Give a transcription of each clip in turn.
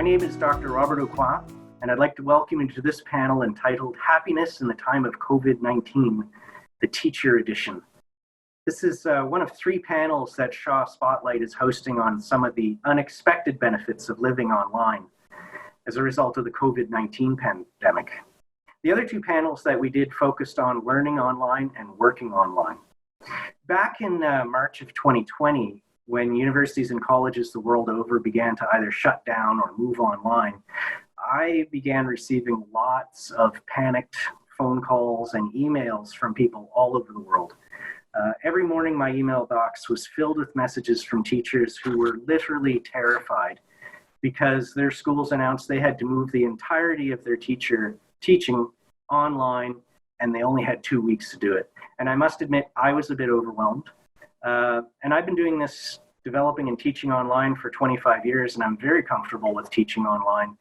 name is Dr. Robert Aucoin, and I'd like to welcome you to this panel entitled Happiness in the Time of COVID-19, the Teacher Edition. This is one of three panels that Shaw Spotlight is hosting on some of the unexpected benefits of living online as a result of the COVID-19 pandemic. The other two panels that we did focused on learning online and working online. Back in March of 2020, when universities and colleges the world over began to either shut down or move online, I began receiving lots of panicked phone calls and emails from people all over the world. Every morning, my email box was filled with messages from teachers who were literally terrified because their schools announced they had to move the entirety of their teaching online, and they only had 2 weeks to do it. And I must admit, I was a bit overwhelmed. And I've been doing this, developing and teaching online for 25 years, and I'm very comfortable with teaching online,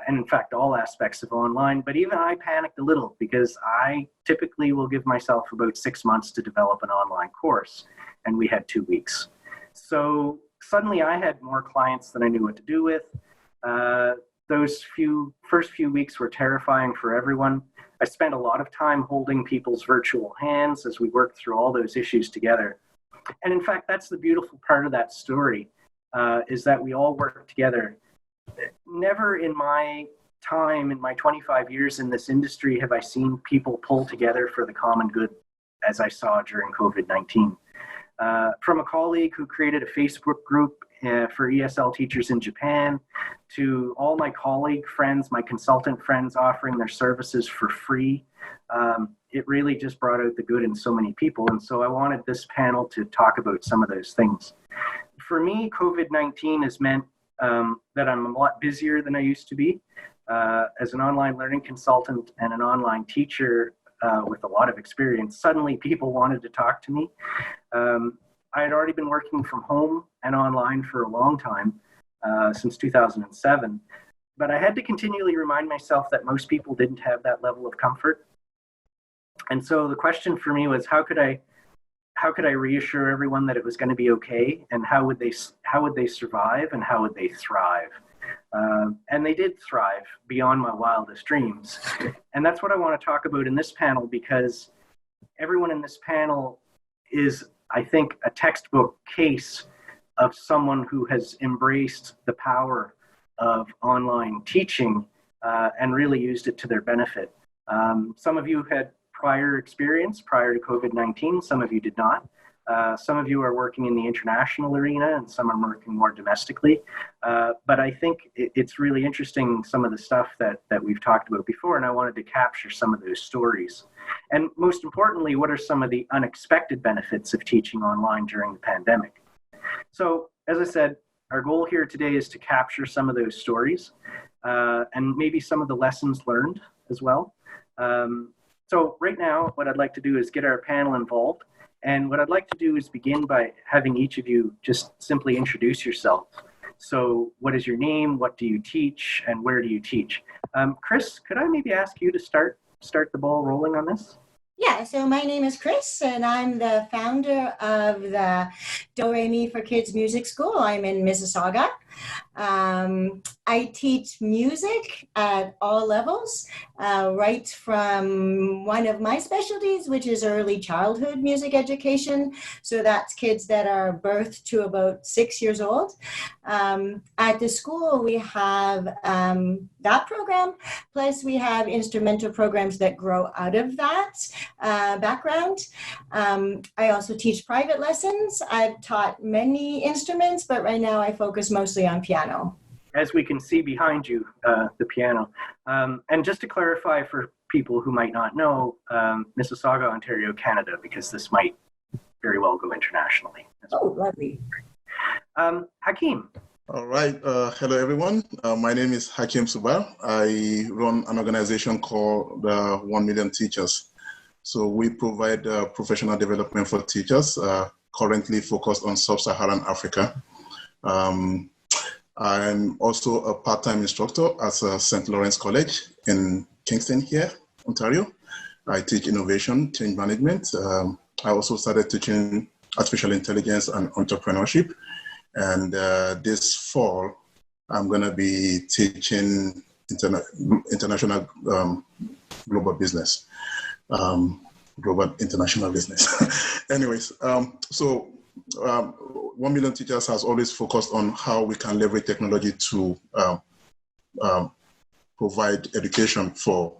and in fact, all aspects of online. But even I panicked a little because I typically will give myself about 6 months to develop an online course, and we had 2 weeks. So suddenly I had more clients than I knew what to do with. Those first few weeks were terrifying for everyone. I spent a lot of time holding people's virtual hands as we worked through all those issues together. And in fact, that's the beautiful part of that story, is that we all work together. Never in my time, in my 25 years in this industry, have I seen people pull together for the common good as I saw during COVID-19. From a colleague who created a Facebook group for ESL teachers in Japan, to all my colleague friends, my consultant friends offering their services for free. It really just brought out the good in so many people. And so I wanted this panel to talk about some of those things. For me, COVID-19 has meant that I'm a lot busier than I used to be. As an online learning consultant and an online teacher with a lot of experience, suddenly people wanted to talk to me. I had already been working from home and online for a long time, since 2007, but I had to continually remind myself that most people didn't have that level of comfort. And so the question for me was, how could I reassure everyone that it was going to be okay, and how would they survive, and how would they thrive? And they did thrive beyond my wildest dreams. And that's what I want to talk about in this panel, because everyone in this panel is, I think, a textbook case of someone who has embraced the power of online teaching and really used it to their benefit. Some of you had prior experience prior to COVID-19, some of you did not. Some of you are working in the international arena and some are working more domestically. But I think it's really interesting, some of the stuff that we've talked about before, and I wanted to capture some of those stories. And most importantly, what are some of the unexpected benefits of teaching online during the pandemic? So, as I said, our goal here today is to capture some of those stories and maybe some of the lessons learned as well. So right now, what I'd like to do is get our panel involved. And what I'd like to do is begin by having each of you just simply introduce yourself. So what is your name, what do you teach, and where do you teach? Chris, could I maybe ask you to start the ball rolling on this? Yeah, so my name is Chris, and I'm the founder of the Do Re Mi for Kids Music School. I'm in Mississauga. I teach music at all levels, right from one of my specialties, which is early childhood music education. So that's kids that are birth to about 6 years old. At the school, we have that program, plus we have instrumental programs that grow out of that background. I also teach private lessons. I've taught many instruments, but right now I focus mostly on piano. As we can see behind you, the piano. And just to clarify for people who might not know, Mississauga, Ontario, Canada, because this might very well go internationally. Oh, lovely. Hakeem. All right. Hello, everyone. My name is Hakeem Subar. I run an organization called 1 Million Teachers. So we provide professional development for teachers, currently focused on Sub-Saharan Africa. I'm also a part-time instructor at St. Lawrence College in Kingston here, Ontario. I teach innovation, change management. I also started teaching artificial intelligence and entrepreneurship. And this fall, I'm going to be teaching international global business, global international business. Anyways, 1 Million Teachers has always focused on how we can leverage technology to provide education for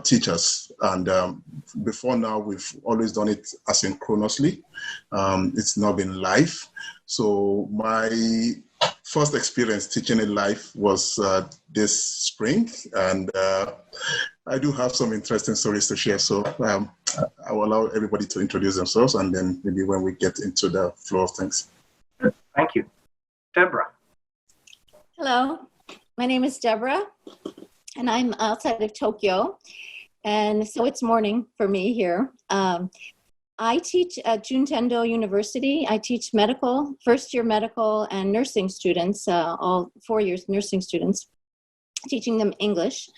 teachers. And before now, we've always done it asynchronously. It's now been live. So my first experience teaching it live was this spring. And I do have some interesting stories to share. So I will allow everybody to introduce themselves, and then maybe when we get into the flow of things. Thank you. Deborah. Hello, my name is Deborah, and I'm outside of Tokyo. And so it's morning for me here. I teach at Juntendo University. I teach medical, first-year medical and nursing students, all 4 years nursing students, teaching them English.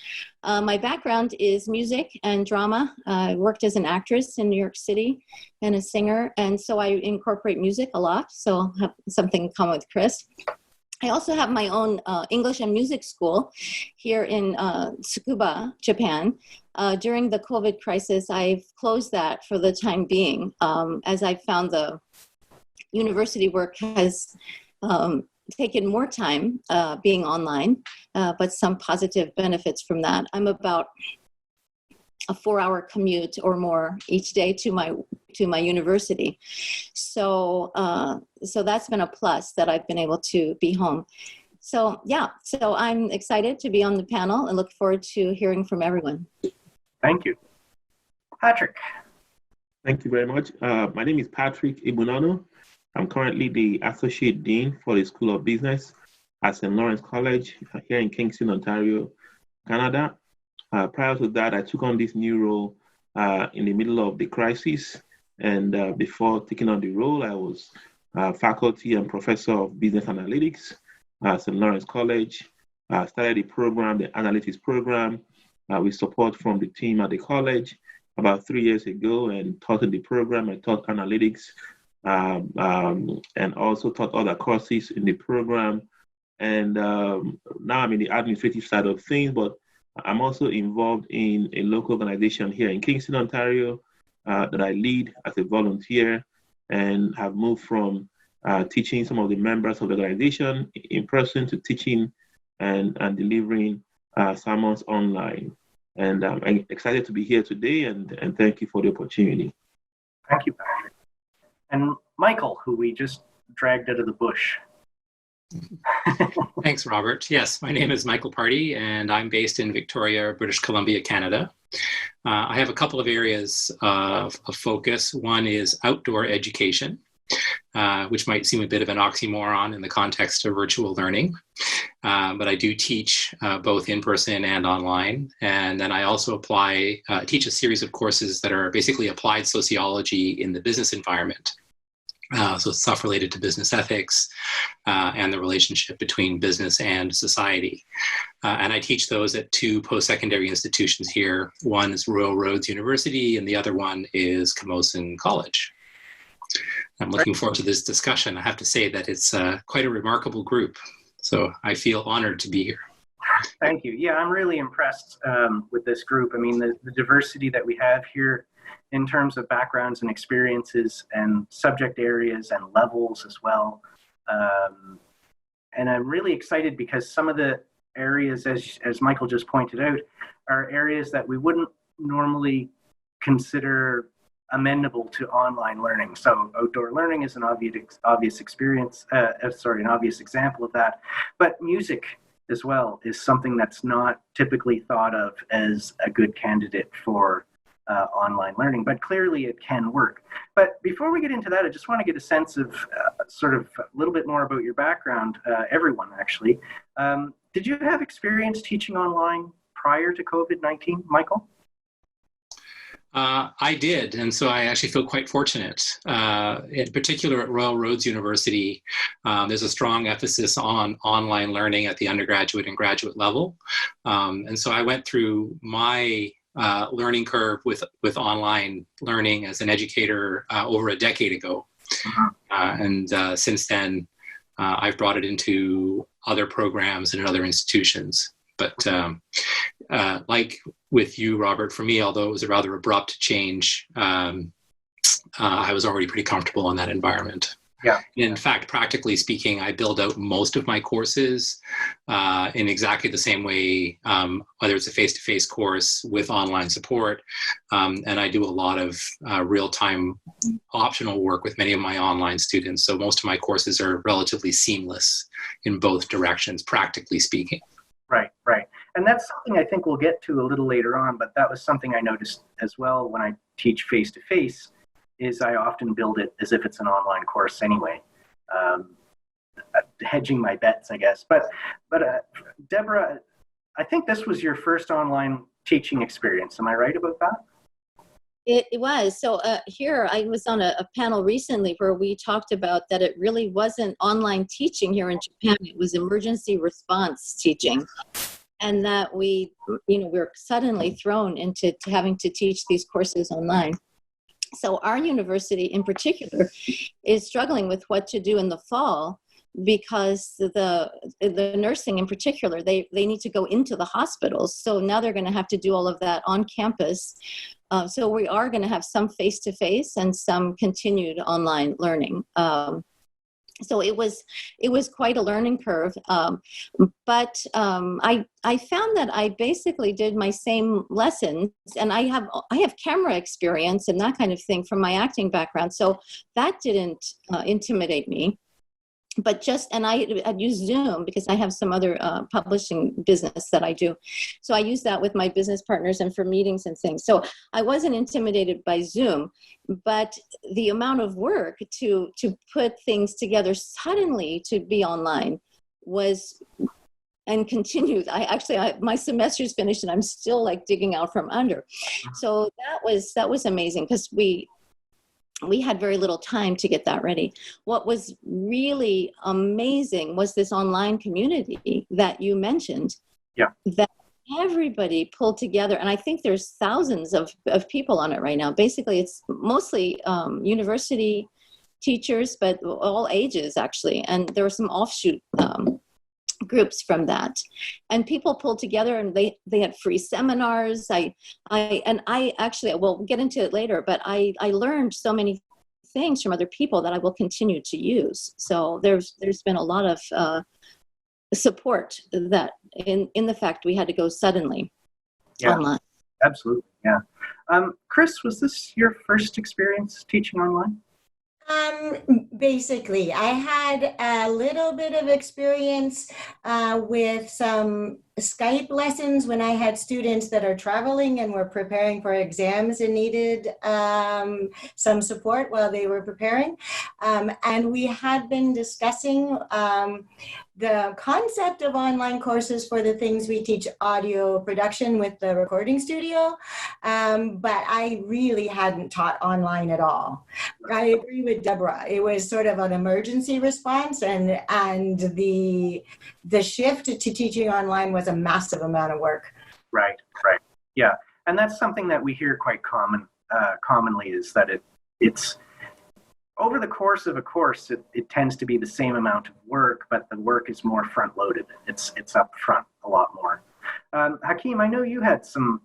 My background is music and drama. I worked as an actress in New York City and a singer, and so I incorporate music a lot, so I'll have something in common with Chris. I also have my own English and music school here in Tsukuba, Japan. During the COVID crisis, I've closed that for the time being, as I found the university work has taken more time being online, but some positive benefits from that. I'm about a 4-hour commute or more each day to my university. So that's been a plus that I've been able to be home. So I'm excited to be on the panel and look forward to hearing from everyone. Thank you. Patrick. Thank you very much. My name is Patrick Ibunano. I'm currently the Associate Dean for the School of Business at St. Lawrence College here in Kingston, Ontario, Canada. Prior to that, I took on this new role in the middle of the crisis. And before taking on the role, I was faculty and professor of business analytics at St. Lawrence College. I started the program, the analytics program, with support from the team at the college about 3 years ago, and taught in the program. I taught analytics and also taught other courses in the program. And now I'm in the administrative side of things, but I'm also involved in a local organization here in Kingston, Ontario, that I lead as a volunteer, and have moved from teaching some of the members of the organization in person to teaching and delivering sermons online. And I'm excited to be here today, and thank you for the opportunity. Thank you, Patrick. And Michael, who we just dragged out of the bush. Thanks, Robert. Yes, my name is Michael Party, and I'm based in Victoria, British Columbia, Canada. I have a couple of areas of focus. One is outdoor education, which might seem a bit of an oxymoron in the context of virtual learning. But I do teach both in person and online. And then I also teach a series of courses that are basically applied sociology in the business environment. So stuff related to business ethics and the relationship between business and society. And I teach those at 2 post-secondary institutions here. One is Royal Roads University, and the other one is Camosun College. I'm looking forward to this discussion. I have to say that it's quite a remarkable group. So I feel honored to be here. Thank you. Yeah, I'm really impressed with this group. I mean, the diversity that we have here in terms of backgrounds and experiences and subject areas and levels as well. And I'm really excited because some of the areas, as Michael just pointed out, are areas that we wouldn't normally consider amenable to online learning. So outdoor learning is an obvious experience, an obvious example of that. But music as well is something that's not typically thought of as a good candidate for online learning, but clearly it can work. But before we get into that, I just want to get a sense of sort of a little bit more about your background, everyone actually. Did you have experience teaching online prior to COVID-19, Michael? I did, and so I actually feel quite fortunate. In particular at Royal Roads University, there's a strong emphasis on online learning at the undergraduate and graduate level. And so I went through my learning curve with online learning as an educator over a decade ago. And since then, I've brought it into other programs and in other institutions. But like with you, Robert, for me, although it was a rather abrupt change, I was already pretty comfortable in that environment. Yeah. In fact, practically speaking, I build out most of my courses in exactly the same way, whether it's a face-to-face course with online support, and I do a lot of real-time optional work with many of my online students. So most of my courses are relatively seamless in both directions, practically speaking. Right, right. And that's something I think we'll get to a little later on, but that was something I noticed as well when I teach face-to-face, is I often build it as if it's an online course anyway, hedging my bets, I guess. But Deborah, I think this was your first online teaching experience. Am I right about that? It was. So here, I was on a panel recently where we talked about that it really wasn't online teaching here in Japan. It was emergency response teaching. And that we were suddenly thrown into having to teach these courses online. So our university in particular is struggling with what to do in the fall, because the nursing in particular, they need to go into the hospitals. So now they're going to have to do all of that on campus. So we are going to have some face-to-face and some continued online learning. So it was quite a learning curve, but I found that I basically did my same lessons, and I have camera experience and that kind of thing from my acting background, so that didn't intimidate me. But I'd use Zoom because I have some other publishing business that I do. So I use that with my business partners and for meetings and things. So I wasn't intimidated by Zoom, but the amount of work to put things together suddenly to be online was, and continued. My semester's finished and I'm still like digging out from under. So that was amazing because we had very little time to get that ready. What was really amazing was this online community that you mentioned. Yeah. That everybody pulled together. And I think there's thousands of people on it right now. Basically, it's mostly university teachers, but all ages, actually. And there were some offshoot groups from that, and people pulled together, and they had free seminars. I actually, we'll get into it later, but I learned so many things from other people that I will continue to use. So there's been a lot of support that in the fact we had to go suddenly online. Absolutely, yeah. Chris, was this your first experience teaching online? Basically, I had a little bit of experience with some Skype lessons when I had students that are traveling and were preparing for exams and needed some support while they were preparing. And we had been discussing the concept of online courses for the things we teach, audio production with the recording studio. But I really hadn't taught online at all. I agree with Deborah. It was sort of an emergency response, and the shift to teaching online was a massive amount of work. Right. Yeah. And that's something that we hear quite commonly, is that it's over the course of a course, it tends to be the same amount of work, but the work is more front loaded. It's up front a lot more. Hakeem, I know you had some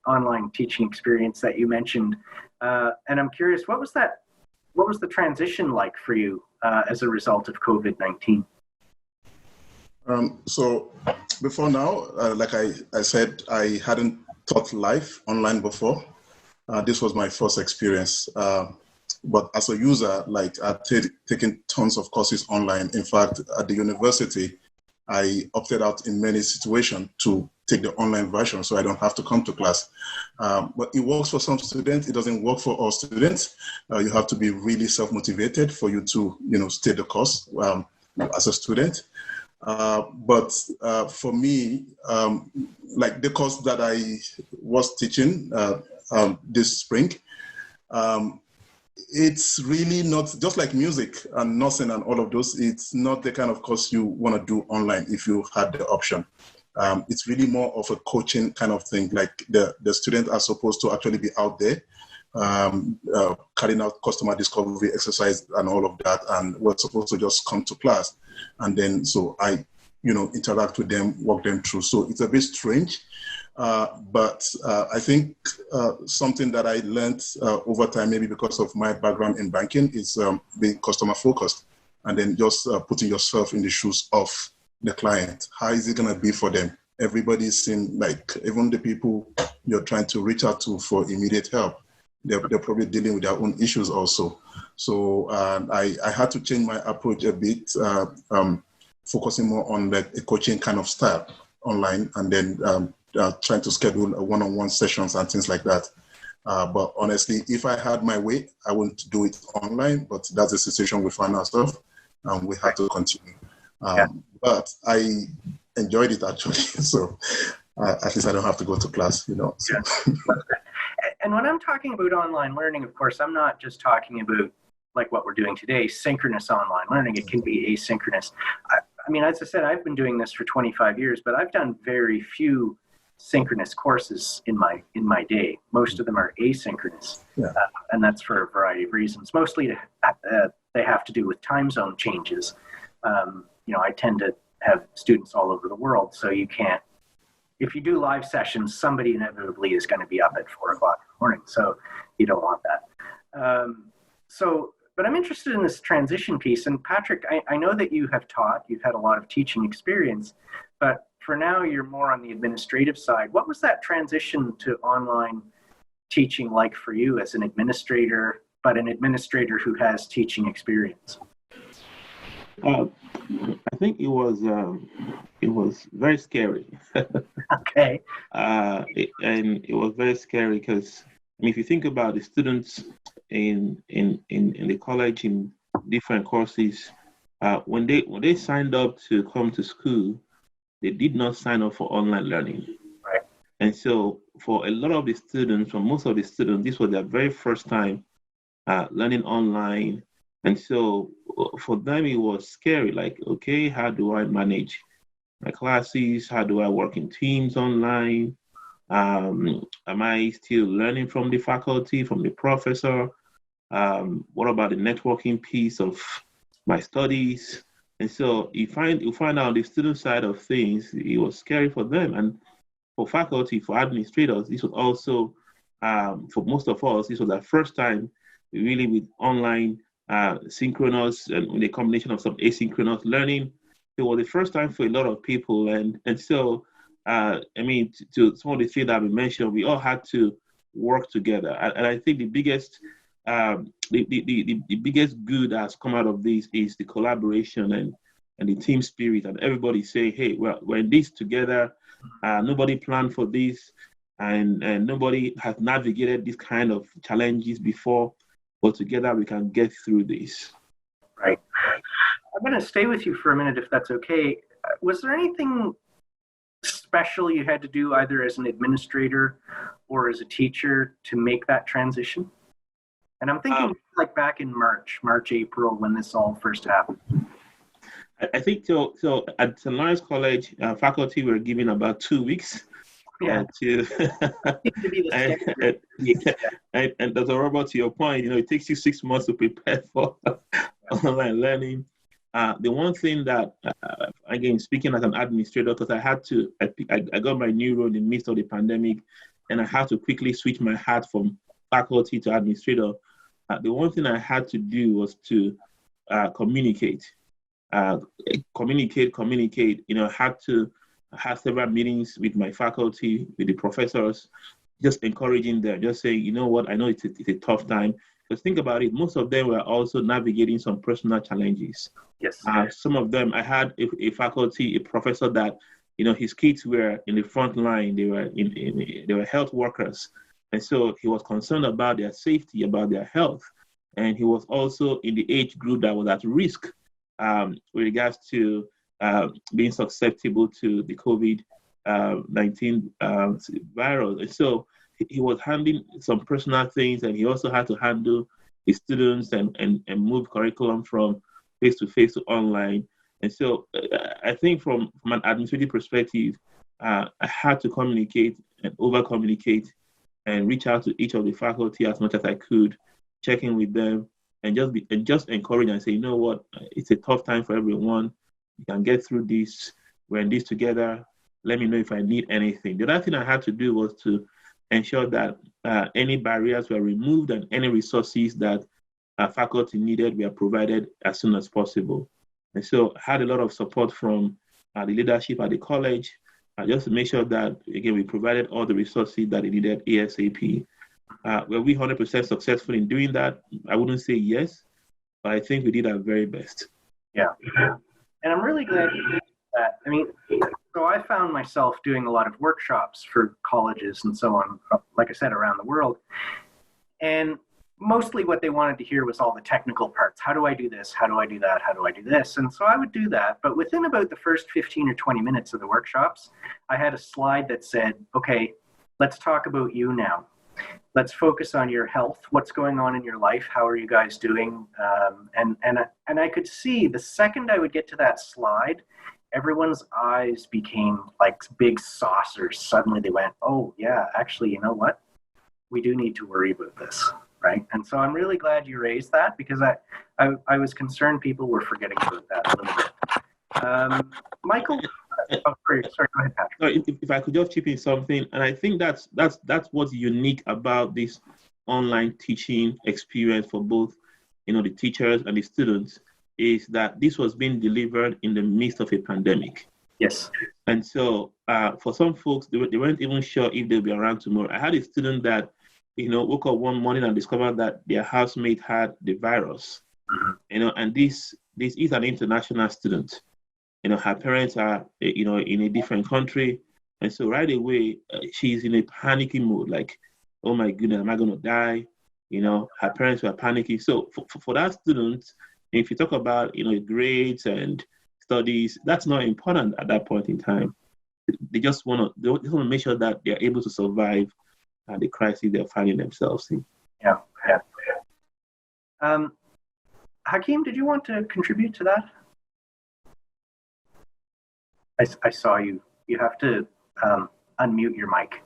online teaching experience that you mentioned, and I'm curious, what was the transition like for you as a result of COVID-19? So before now, like I said, I hadn't taught live online before. This was my first experience. But as a user, like I've taken tons of courses online. In fact, at the university, I opted out in many situations to take the online version so I don't have to come to class. But it works for some students. It doesn't work for all students. You have to be really self-motivated for you to, stay the course as a student. But for me, like the course that I was teaching this spring, it's really not, just like music and nursing and all of those, it's not the kind of course you want to do online if you had the option. It's really more of a coaching kind of thing. Like the students are supposed to actually be out there carrying out customer discovery exercise and all of that, and we're supposed to just come to class. And then so I interact with them, walk them through. So it's a bit strange. But I think something that I learned over time, maybe because of my background in banking, is being customer focused, and then just putting yourself in the shoes of the client. How is it going to be for them? Everybody's in, like, even the people you're trying to reach out to for immediate help, they're probably dealing with their own issues also. So I had to change my approach a bit, focusing more on a coaching kind of style online, and then trying to schedule one-on-one sessions and things like that. But honestly, if I had my way, I wouldn't do it online, but that's the situation we find ourselves, and we have to continue. But I enjoyed it, actually. So at least I don't have to go to class, So. And when I'm talking about online learning, of course, I'm not just talking about like what we're doing today, synchronous online learning. It can be asynchronous. I mean, as I said, I've been doing this for 25 years, but I've done very few synchronous courses in my day. Most of them are asynchronous, and that's for a variety of reasons. Mostly they have to do with time zone changes. I tend to have students all over the world, so you can't. If you do live sessions, somebody inevitably is going to be up at 4 o'clock in the morning, so you don't want that. But I'm interested in this transition piece. And Patrick, I know that you have taught, you've had a lot of teaching experience, but for now you're more on the administrative side. What was that transition to online teaching like for you as an administrator, but an administrator who has teaching experience? I think it was very scary. Okay. And it was very scary because, if you think about the students in the college in different courses, when they signed up to come to school, they did not sign up for online learning. Right. And so for a lot of the students, for most of the students, this was their very first time learning online. And so for them, it was scary. Like, okay, how do I manage my classes? How do I work in teams online? Am I still learning from the faculty, from the professor? What about the networking piece of my studies? And so you find out the student side of things, it was scary for them. And for faculty, for administrators, this was also, for most of us, this was our first time really with online synchronous and with a combination of some asynchronous learning. It was the first time for a lot of people. And so, to some of the things that we mentioned, we all had to work together. And I think the biggest the biggest good that has come out of this is the collaboration and the team spirit, and everybody say, hey, we're in this together. Nobody planned for this, and nobody has navigated this kind of challenges before, but together we can get through this. Right. I'm going to stay with you for a minute, if that's okay. Was there anything special you had to do either as an administrator or as a teacher to make that transition? And I'm thinking like back in March, April, when this all first happened. I think so at St. Lawrence College, faculty were given about 2 weeks. Yeah. And Dr. Robert, to your point, it takes you 6 months to prepare for online learning. The one thing that, again, speaking as an administrator, because I got my new role in the midst of the pandemic, and I had to quickly switch my hat from faculty to administrator. The one thing I had to do was to communicate. I had to have several meetings with my faculty, with the professors, just encouraging them, just saying, you know what, I know it's a tough time. Because think about it, most of them were also navigating some personal challenges. Yes. Some of them, I had a professor that, his kids were in the front line. They were health workers. And so he was concerned about their safety, about their health. And he was also in the age group that was at risk with regards to being susceptible to the COVID-19 virus. And so he was handling some personal things, and he also had to handle his students and move curriculum from face-to-face to online. And so I think from an administrative perspective, I had to communicate and over-communicate and reach out to each of the faculty as much as I could, check in with them, and just encourage and say, you know what, it's a tough time for everyone. You can get through this. We're in this together. Let me know if I need anything. The other thing I had to do was to ensure that any barriers were removed and any resources that faculty needed were provided as soon as possible. And so I had a lot of support from the leadership at the college, just to make sure that, again, we provided all the resources that they needed ASAP. Were we 100% successful in doing that? I wouldn't say yes, but I think we did our very best. Yeah. And I'm really glad you did that. I mean, so I found myself doing a lot of workshops for colleges and so on, like I said, around the world. And mostly what they wanted to hear was all the technical parts. How do I do this? How do I do that? How do I do this? And so I would do that. But within about the first 15 or 20 minutes of the workshops, I had a slide that said, okay, let's talk about you now. Let's focus on your health. What's going on in your life? How are you guys doing? And I could see the second I would get to that slide, everyone's eyes became like big saucers. Suddenly they went, oh yeah, actually, you know what? We do need to worry about this, right? And so I'm really glad you raised that, because I was concerned people were forgetting about that a little bit. Michael, sorry, go ahead, Patrick. No, if I could just chip in something, and I think that's what's unique about this online teaching experience for both, the teachers and the students, is that this was being delivered in the midst of a pandemic. Yes. And so for some folks, they weren't even sure if they'll be around tomorrow. I had a student that, woke up one morning and discovered that their housemate had the virus. Mm-hmm. And this is an international student. Her parents are, in a different country. And so right away, she's in a panicking mode, like, oh my goodness, am I going to die? Her parents were panicking. So for that student, if you talk about, grades and studies, that's not important at that point in time. They just want to make sure that they're able to survive the crisis they're finding themselves in. Yeah. Hakeem, did you want to contribute to that? I saw you. You have to unmute your mic.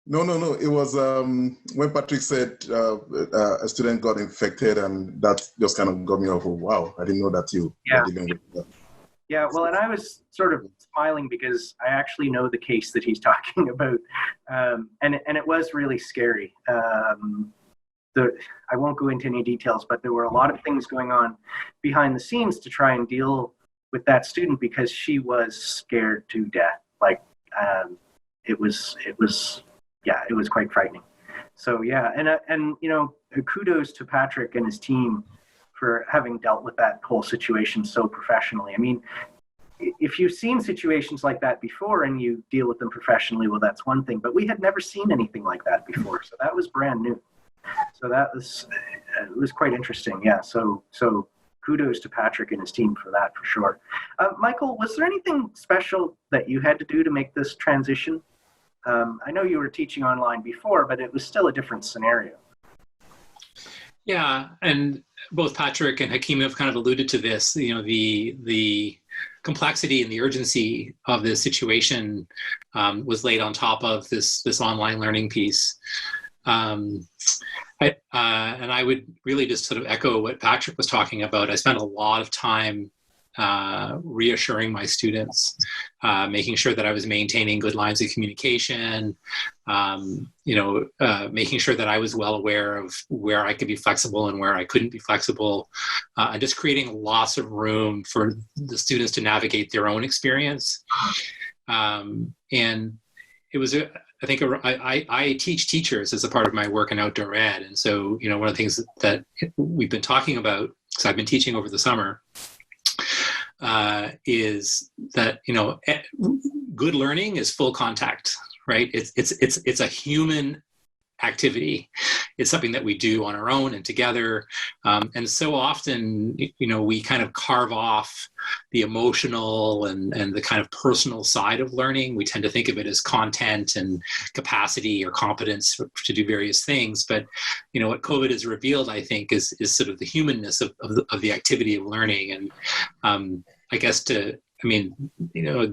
No. It was when Patrick said a student got infected, and that just kind of got me off of, wow, I didn't know that you were dealing with that. Yeah, well, and I was sort of smiling because I actually know the case that he's talking about. And it was really scary. I won't go into any details, but there were a lot of things going on behind the scenes to try and deal with that student, because she was scared to death. Like, it was quite frightening. So yeah, and kudos to Patrick and his team for having dealt with that whole situation so professionally. I mean, if you've seen situations like that before and you deal with them professionally, well, that's one thing, but we had never seen anything like that before. So that was brand new. So it was quite interesting. Yeah. So kudos to Patrick and his team for that, for sure. Michael, was there anything special that you had to do to make this transition? I know you were teaching online before, but it was still a different scenario. Yeah, and both Patrick and Hakeem have kind of alluded to this. The complexity and the urgency of this situation was laid on top of this online learning piece. And I would really just sort of echo what Patrick was talking about. I spent a lot of time reassuring my students, making sure that I was maintaining good lines of communication, making sure that I was well aware of where I could be flexible and where I couldn't be flexible, and just creating lots of room for the students to navigate their own experience. And it was I teach teachers as a part of my work in outdoor ed. And so, one of the things that we've been talking about, because I've been teaching over the summer, is that, good learning is full contact, right? It's a human activity. It's something that we do on our own and together. And so often, we kind of carve off the emotional and the kind of personal side of learning. We tend to think of it as content and capacity or competence to do various things. But, what COVID has revealed, I think, is sort of the humanness of the activity of learning. And I guess the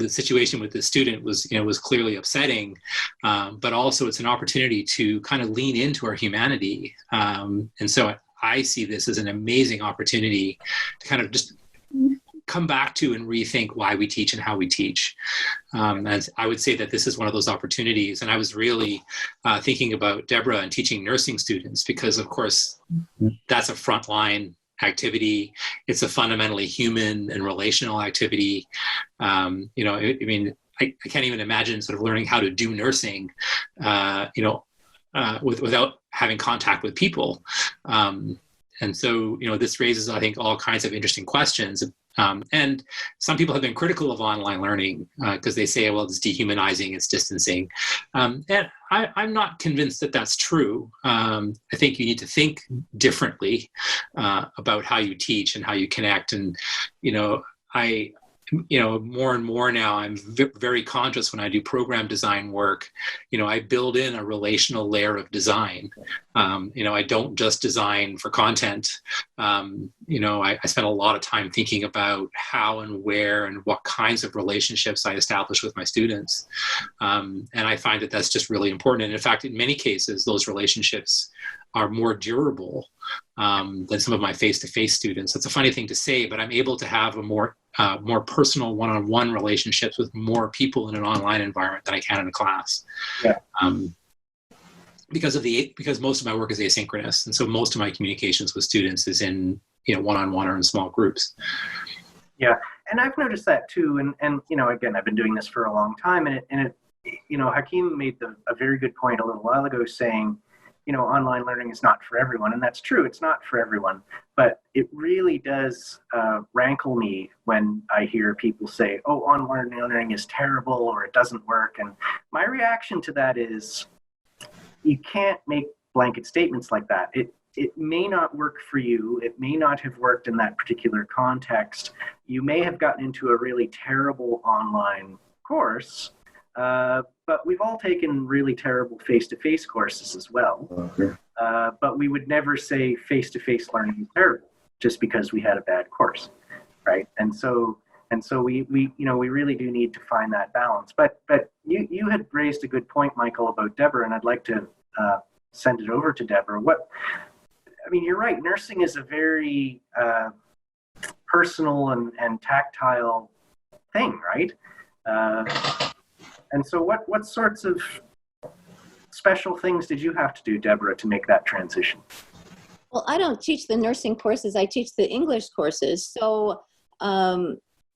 situation with the student was clearly upsetting, but also it's an opportunity to kind of lean into our humanity. And so I see this as an amazing opportunity to kind of just come back to and rethink why we teach and how we teach. And I would say that this is one of those opportunities. And I was really thinking about Deborah and teaching nursing students, because of course that's a frontline activity. It's a fundamentally human and relational activity. I can't even imagine sort of learning how to do nursing, without having contact with people. And so, this raises, I think, all kinds of interesting questions. And some people have been critical of online learning because they say, well, it's dehumanizing, it's distancing. And I'm not convinced that that's true. I think you need to think differently about how you teach and how you connect. And, more and more now, I'm very conscious when I do program design work. I build in a relational layer of design. I don't just design for content. I spend a lot of time thinking about how and where and what kinds of relationships I establish with my students. And I find that that's just really important. And in fact, in many cases, those relationships are more durable than some of my face-to-face students. It's a funny thing to say, but I'm able to have a more personal one-on-one relationships with more people in an online environment than I can in a class. Yeah. Because most of my work is asynchronous, and so most of my communications with students is in one-on-one or in small groups. Yeah, and I've noticed that too. And again, I've been doing this for a long time, and it Hakeem made a very good point a little while ago, saying, online learning is not for everyone. And that's true. It's not for everyone. But it really does rankle me when I hear people say, oh, online learning is terrible or it doesn't work. And my reaction to that is, you can't make blanket statements like that. It may not work for you. It may not have worked in that particular context. You may have gotten into a really terrible online course. But we've all taken really terrible face-to-face courses as well. Okay. But we would never say face-to-face learning is terrible just because we had a bad course, right? And so we really do need to find that balance. But you had raised a good point, Michael, about Deborah, and I'd like to send it over to Deborah. You're right. Nursing is a very personal and tactile thing, right? And so what sorts of special things did you have to do, Deborah, to make that transition? Well, I don't teach the nursing courses. I teach the English courses. So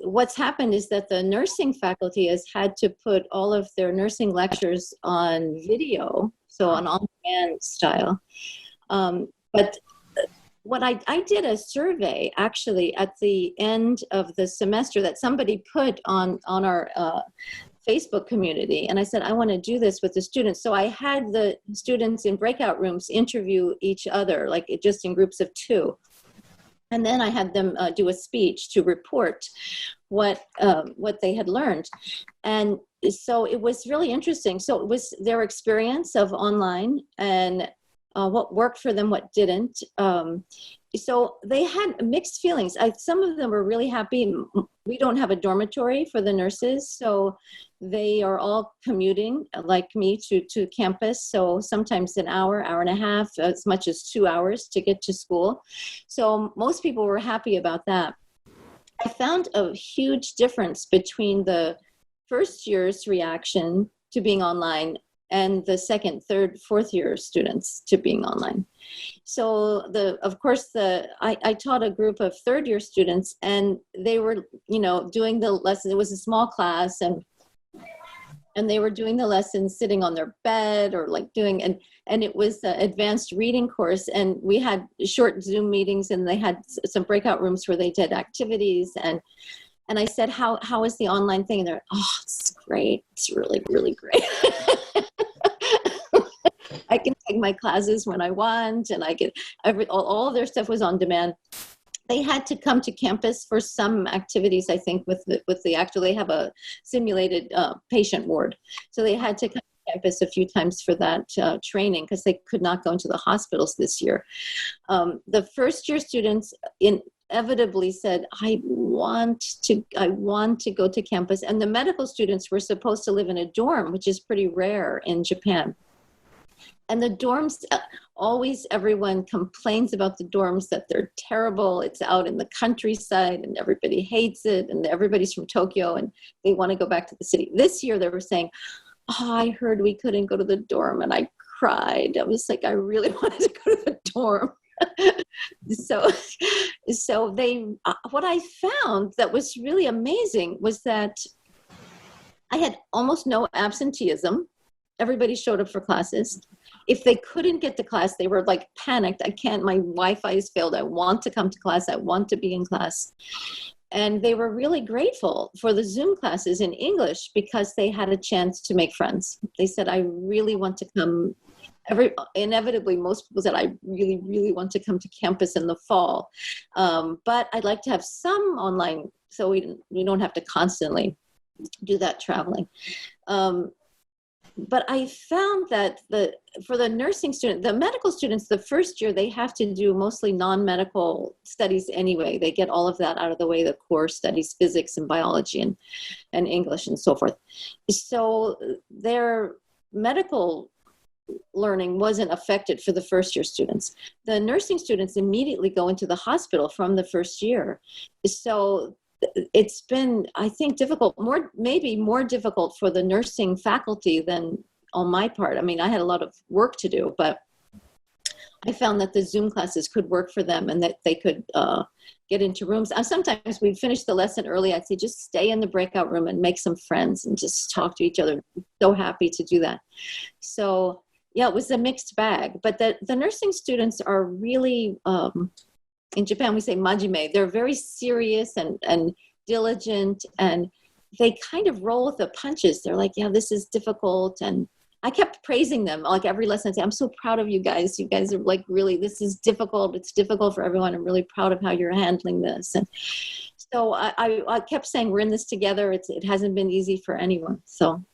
what's happened is that the nursing faculty has had to put all of their nursing lectures on video, so on on-demand style. But what I did a survey actually at the end of the semester that somebody put on our Facebook community. And I said, I want to do this with the students. So I had the students in breakout rooms interview each other, like just in groups of 2. And then I had them do a speech to report what they had learned. And so it was really interesting. So it was their experience of online and what worked for them, what didn't. So they had mixed feelings. Some of them were really happy. We don't have a dormitory for the nurses, so they are all commuting, like me, to campus. So sometimes an hour and a half, as much as 2 hours to get to school. So most people were happy about that. I found a huge difference between the first year's reaction to being online and the second, third, fourth year students to being online. So I taught a group of third year students, and they were, doing the lesson. It was a small class, and they were doing the lessons sitting on their bed or and it was an advanced reading course, and we had short Zoom meetings, and they had some breakout rooms where they did activities, and I said, how is the online thing? And they're, oh, it's great. It's really, really great. I can take my classes when I want, and I get all of their stuff was on demand. They had to come to campus for some activities, I think, they have a simulated patient ward. So they had to come to campus a few times for that training because they could not go into the hospitals this year. The first year students inevitably said, I want to go to campus. And the medical students were supposed to live in a dorm, which is pretty rare in Japan. And the dorms, always everyone complains about the dorms, that they're terrible. It's out in the countryside and everybody hates it. And everybody's from Tokyo and they want to go back to the city. This year they were saying, oh, I heard we couldn't go to the dorm. And I cried. I was like, I really wanted to go to the dorm. So they, what I found that was really amazing was that I had almost no absenteeism. Everybody showed up for classes. If they couldn't get to class, they were like panicked. I can't, my Wi-Fi has failed. I want to come to class. I want to be in class. And they were really grateful for the Zoom classes in English because they had a chance to make friends. They said, I really want to come. Inevitably, most people said, I really, really want to come to campus in the fall. But I'd like to have some online so we don't have to constantly do that traveling. But I found that for the nursing student, the medical students, the first year, they have to do mostly non-medical studies anyway. They get all of that out of the way, the core studies, physics and biology and English and so forth. So their medical learning wasn't affected for the first year students. The nursing students immediately go into the hospital from the first year. So it's been, I think, difficult, maybe more difficult for the nursing faculty than on my part. I mean, I had a lot of work to do, but I found that the Zoom classes could work for them and that they could get into rooms. Sometimes we'd finish the lesson early. I'd say, just stay in the breakout room and make some friends and just talk to each other. So happy to do that. So yeah, it was a mixed bag, but the nursing students are really, in Japan, we say majime. They're very serious and diligent, and they kind of roll with the punches. They're like, yeah, this is difficult. And I kept praising them, like every lesson. I say, I'm so proud of you guys. You guys are like, really, this is difficult. It's difficult for everyone. I'm really proud of how you're handling this. And so I kept saying, we're in this together. It hasn't been easy for anyone. So.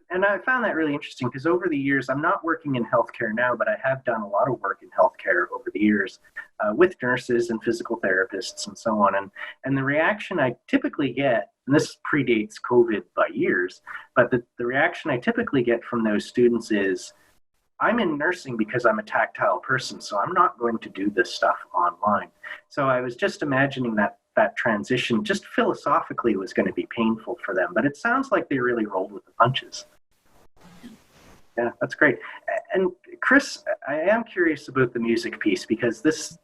And I found that really interesting because over the years, I'm not working in healthcare now, but I have done a lot of work in healthcare over the years with nurses and physical therapists and so on. And the reaction I typically get, and this predates COVID by years, but the reaction I typically get from those students is, I'm in nursing because I'm a tactile person, so I'm not going to do this stuff online. So I was just imagining that transition just philosophically was going to be painful for them, but it sounds like they really rolled with the punches. Yeah, that's great. And Chris, I am curious about the music piece because this,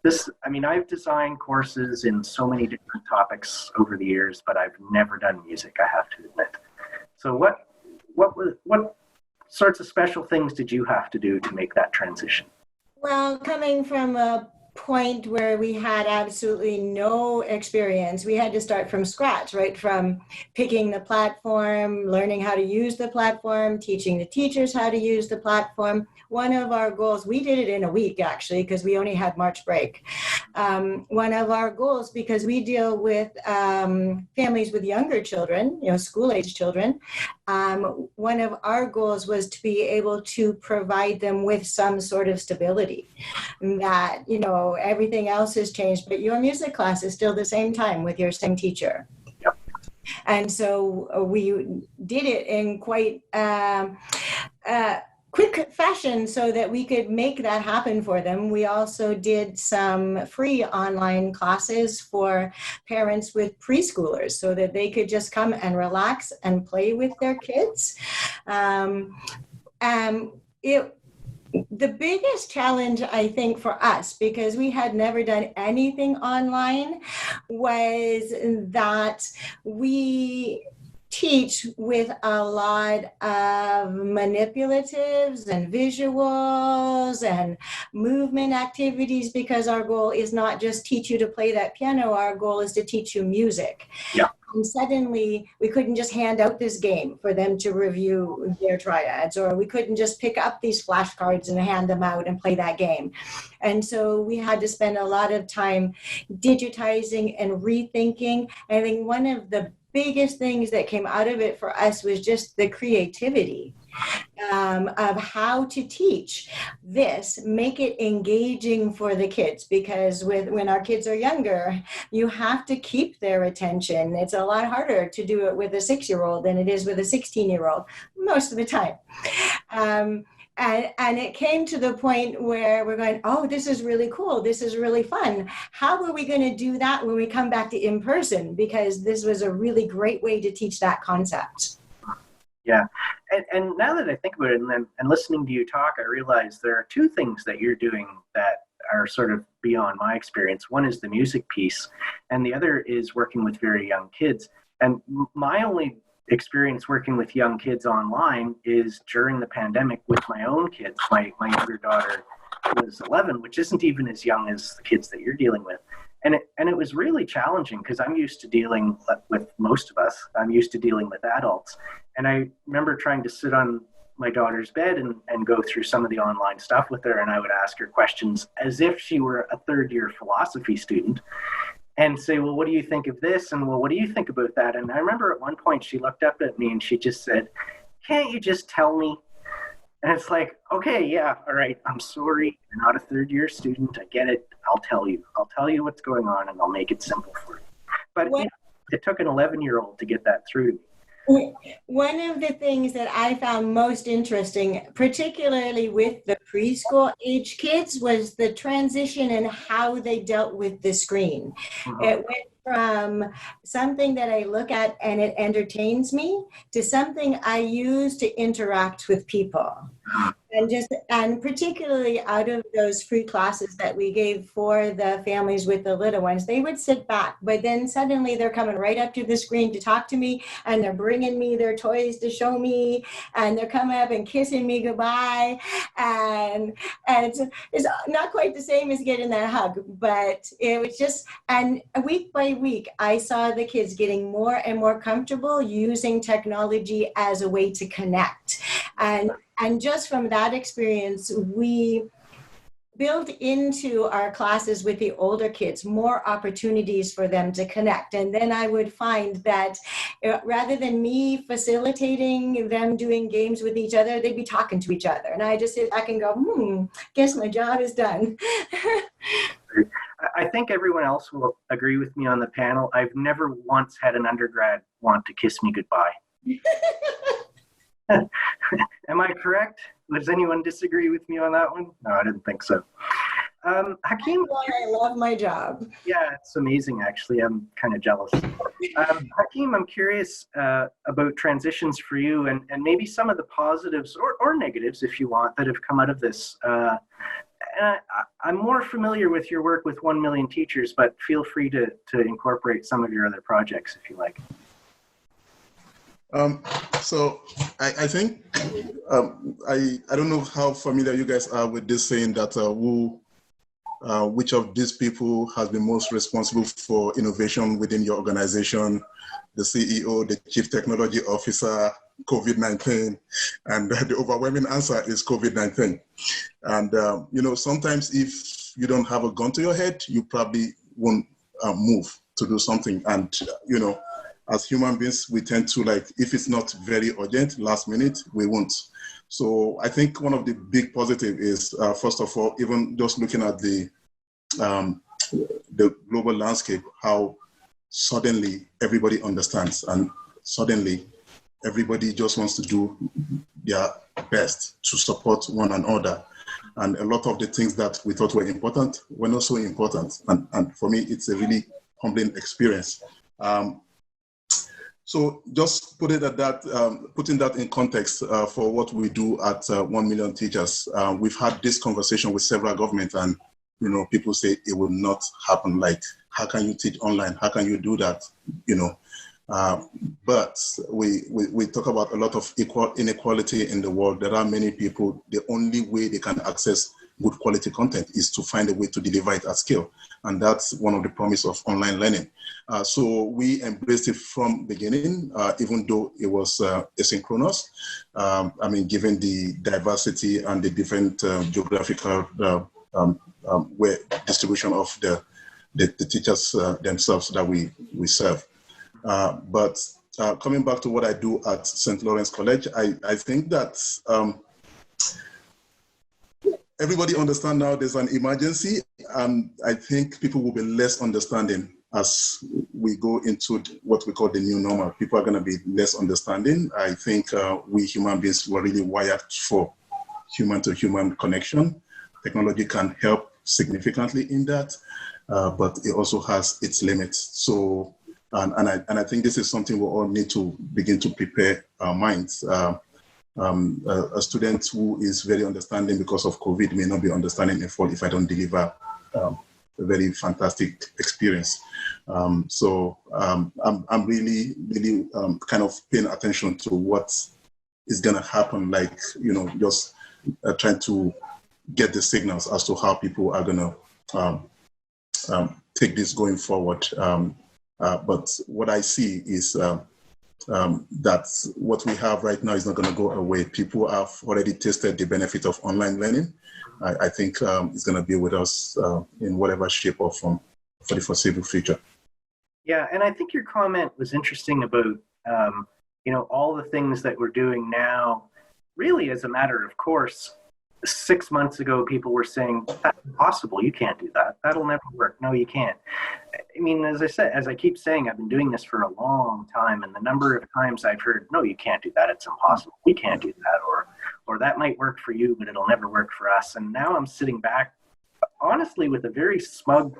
I mean, I've designed courses in so many different topics over the years, but I've never done music, I have to admit. So what sorts of special things did you have to do to make that transition? Well, coming from a point where we had absolutely no experience, we had to start from scratch, right? From picking the platform, learning how to use the platform, teaching the teachers how to use the platform. One of our goals, we did it in a week actually, because we only had March break. One of our goals, because we deal with families with younger children, school-age children, one of our goals was to be able to provide them with some sort of stability. That, everything else has changed, but your music class is still the same time with your same teacher. Yep. And so we did it in quite quick fashion so that we could make that happen for them. We also did some free online classes for parents with preschoolers so that they could just come and relax and play with their kids. The biggest challenge, I think, for us, because we had never done anything online, was that we teach with a lot of manipulatives and visuals and movement activities, because our goal is not just teach you to play that piano, our goal is to teach you music. Yeah. And suddenly we couldn't just hand out this game for them to review their triads, or we couldn't just pick up these flashcards and hand them out and play that game. And so we had to spend a lot of time digitizing and rethinking. I think one of the biggest things that came out of it for us was just the creativity of how to teach this, make it engaging for the kids, because when our kids are younger, you have to keep their attention. It's a lot harder to do it with a 6-year-old than it is with a 16-year-old most of the time. And it came to the point where we're going, oh, this is really cool. This is really fun. How are we going to do that when we come back to in person? Because this was a really great way to teach that concept. Yeah. And now that I think about it and listening to you talk, I realize there are two things that you're doing that are sort of beyond my experience. One is the music piece, and the other is working with very young kids. And my only experience working with young kids online is during the pandemic with my own kids. My younger daughter was 11, which isn't even as young as the kids that you're dealing with. And it was really challenging because I'm used to dealing with most of us. I'm used to dealing with adults. And I remember trying to sit on my daughter's bed and go through some of the online stuff with her. And I would ask her questions as if she were a third-year philosophy student and say, well, what do you think of this? And well, what do you think about that? And I remember at one point she looked up at me and she just said, can't you just tell me? And it's like, okay, yeah, all right, I'm sorry. You're not a third-year student. I get it. I'll tell you. I'll tell you what's going on, and I'll make it simple for you. But it took an 11-year-old to get that through to me. One of the things that I found most interesting, particularly with the preschool age kids, was the transition and how they dealt with the screen. Mm-hmm. It went from something that I look at and it entertains me to something I use to interact with people. And particularly out of those free classes that we gave for the families with the little ones, they would sit back, but then suddenly they're coming right up to the screen to talk to me, and they're bringing me their toys to show me, and they're coming up and kissing me goodbye. And it's not quite the same as getting that hug, but it was just, and week by week, I saw the kids getting more and more comfortable using technology as a way to connect. And just from that experience, we built into our classes with the older kids more opportunities for them to connect. And then I would find that rather than me facilitating them doing games with each other, they'd be talking to each other. And I just sit back and go, guess my job is done. I think everyone else will agree with me on the panel. I've never once had an undergrad want to kiss me goodbye. Am I correct? Does anyone disagree with me on that one? No, I didn't think so. Hakeem, I love my job. Yeah, it's amazing, actually. I'm kind of jealous. Hakeem, I'm curious about transitions for you and maybe some of the positives or negatives, if you want, that have come out of this. And I'm more familiar with your work with 1 Million Teachers, but feel free to incorporate some of your other projects if you like. So I think, I don't know how familiar you guys are with this saying that which of these people has been most responsible for innovation within your organization, the CEO, the Chief Technology Officer, COVID-19, and the overwhelming answer is COVID-19. And, sometimes if you don't have a gun to your head, you probably won't move to do something. And, as human beings, we tend to if it's not very urgent, last minute, we won't. So I think one of the big positive is, first of all, even just looking at the global landscape, how suddenly everybody understands and suddenly everybody just wants to do their best to support one another. And a lot of the things that we thought were important were not so important. And for me, it's a really humbling experience. So just putting that in context for what we do at 1 Million Teachers, we've had this conversation with several governments, and people say it will not happen. Like, how can you teach online? How can you do that? But we talk about a lot of inequality in the world. There are many people, the only way they can access good quality content is to find a way to deliver it at scale. And that's one of the promise of online learning. So we embraced it from beginning, even though it was asynchronous. Given the diversity and the different geographical distribution of the teachers themselves that we serve. But coming back to what I do at St. Lawrence College, I think that everybody understands now there's an emergency, and I think people will be less understanding as we go into what we call the new normal. People are going to be less understanding. I think we human beings were really wired for human-to-human connection. Technology can help significantly in that, but it also has its limits. So, and I think this is something we all need to begin to prepare our minds. A student who is very understanding because of COVID may not be understanding in full if I don't deliver a very fantastic experience. So I'm really kind of paying attention to what is going to happen, like, just trying to get the signals as to how people are going to take this going forward. But what I see is that what we have right now is not going to go away. People have already tasted the benefit of online learning. I think it's going to be with us in whatever shape or form for the foreseeable future. Yeah, and I think your comment was interesting about, all the things that we're doing now, really as a matter of course. 6 months ago, people were saying, that's impossible, you can't do that. That'll never work. No, you can't. I mean, as I keep saying, I've been doing this for a long time, and the number of times I've heard, no, you can't do that, it's impossible, we can't do that, or that might work for you, but it'll never work for us. And now I'm sitting back, honestly, with a very smug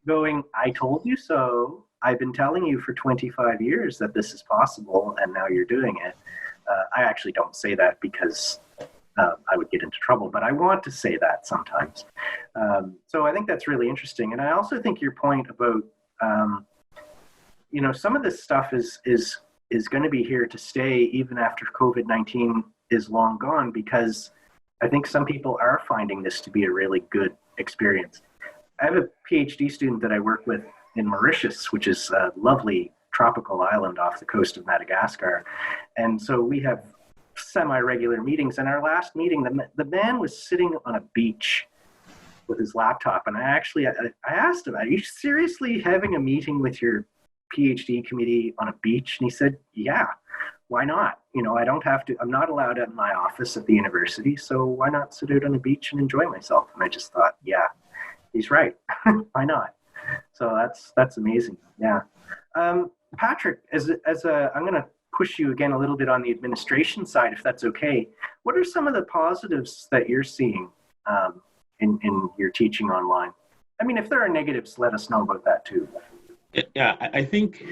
going, I told you so. I've been telling you for 25 years that this is possible, and now you're doing it. I actually don't say that because I would get into trouble, but I want to say that sometimes. So I think that's really interesting. And I also think your point about, some of this stuff is going to be here to stay even after COVID-19 is long gone, because I think some people are finding this to be a really good experience. I have a PhD student that I work with in Mauritius, which is a lovely tropical island off the coast of Madagascar. And so we have semi-regular meetings. And our last meeting, the man was sitting on a beach with his laptop. And I asked him, are you seriously having a meeting with your PhD committee on a beach? And he said, yeah, why not? I don't have to, I'm not allowed in my office at the university, so why not sit out on the beach and enjoy myself? And I just thought, yeah, he's right. Why not? So that's amazing. Yeah. Patrick, I'm going to push you again a little bit on the administration side, if that's okay. What are some of the positives that you're seeing in your teaching online? I mean, if there are negatives, let us know about that too. Yeah, I think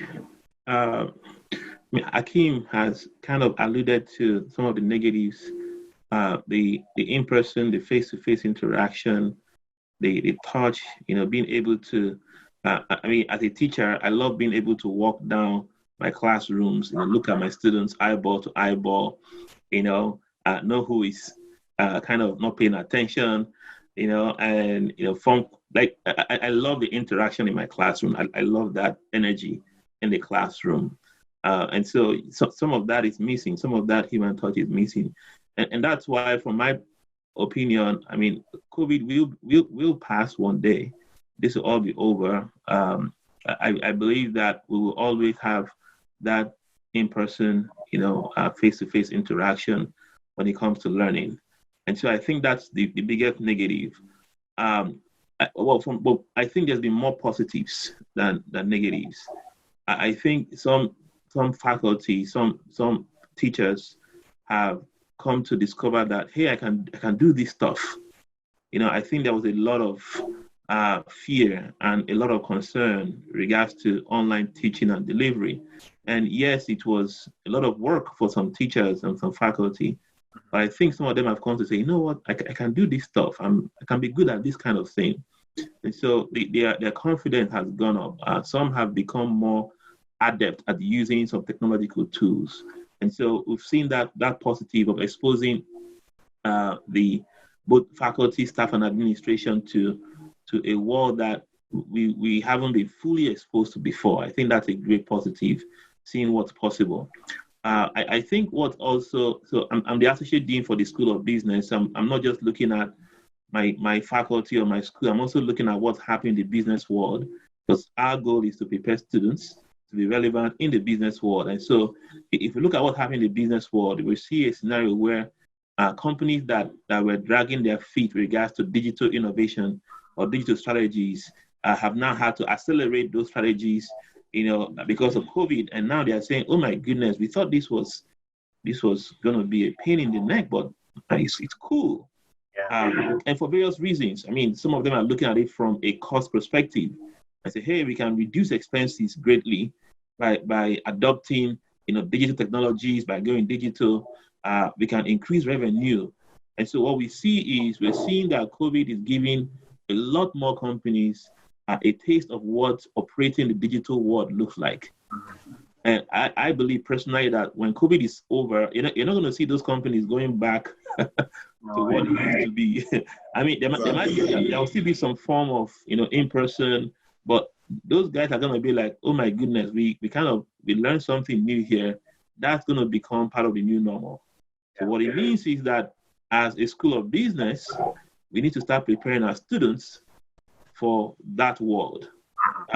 Hakeem has kind of alluded to some of the negatives, the in-person, the face-to-face interaction, the touch, being able to, as a teacher, I love being able to walk down my classrooms, look at my students eyeball to eyeball, know who is kind of not paying attention, and from I love the interaction in my classroom. I love that energy in the classroom, and so some of that is missing. Some of that human touch is missing, and that's why, from my opinion, I mean, COVID will pass one day. This will all be over. I believe that we will always have that in-person, face-to-face interaction when it comes to learning. And so I think that's the biggest negative. I think there's been more positives than negatives. I think some faculty, some teachers have come to discover that, hey, I can do this stuff. I think there was a lot of fear and a lot of concern in regards to online teaching and delivery. And yes, it was a lot of work for some teachers and some faculty, but I think some of them have come to say, you know what, I can do this stuff. I can be good at this kind of thing. And so their confidence has gone up. Some have become more adept at using some technological tools. And so we've seen that positive of exposing the both faculty, staff, and administration to a world that we haven't been fully exposed to before. I think that's a great positive, seeing what's possible. I think what also, so I'm the Associate Dean for the School of Business. I'm not just looking at my faculty or my school, I'm also looking at what's happening in the business world, because our goal is to prepare students to be relevant in the business world. And so if we look at what's happening in the business world, we see a scenario where companies that were dragging their feet with regards to digital innovation or digital strategies have now had to accelerate those strategies, because of COVID. And now they are saying, oh my goodness, we thought this was going to be a pain in the neck, but It's cool. Yeah. And for various reasons. I mean, some of them are looking at it from a cost perspective and say, hey, we can reduce expenses greatly by adopting, digital technologies, by going digital. We can increase revenue. And so what we see is we're seeing that COVID is giving a lot more companies a taste of what operating the digital world looks like. And I believe personally that when COVID is over, you're not going to see those companies going back to what it used to be. I mean, there will still be some form of, in-person, but those guys are going to be like, oh my goodness, we learned something new here. That's going to become part of the new normal. So what it means is that as a school of business, we need to start preparing our students for that world.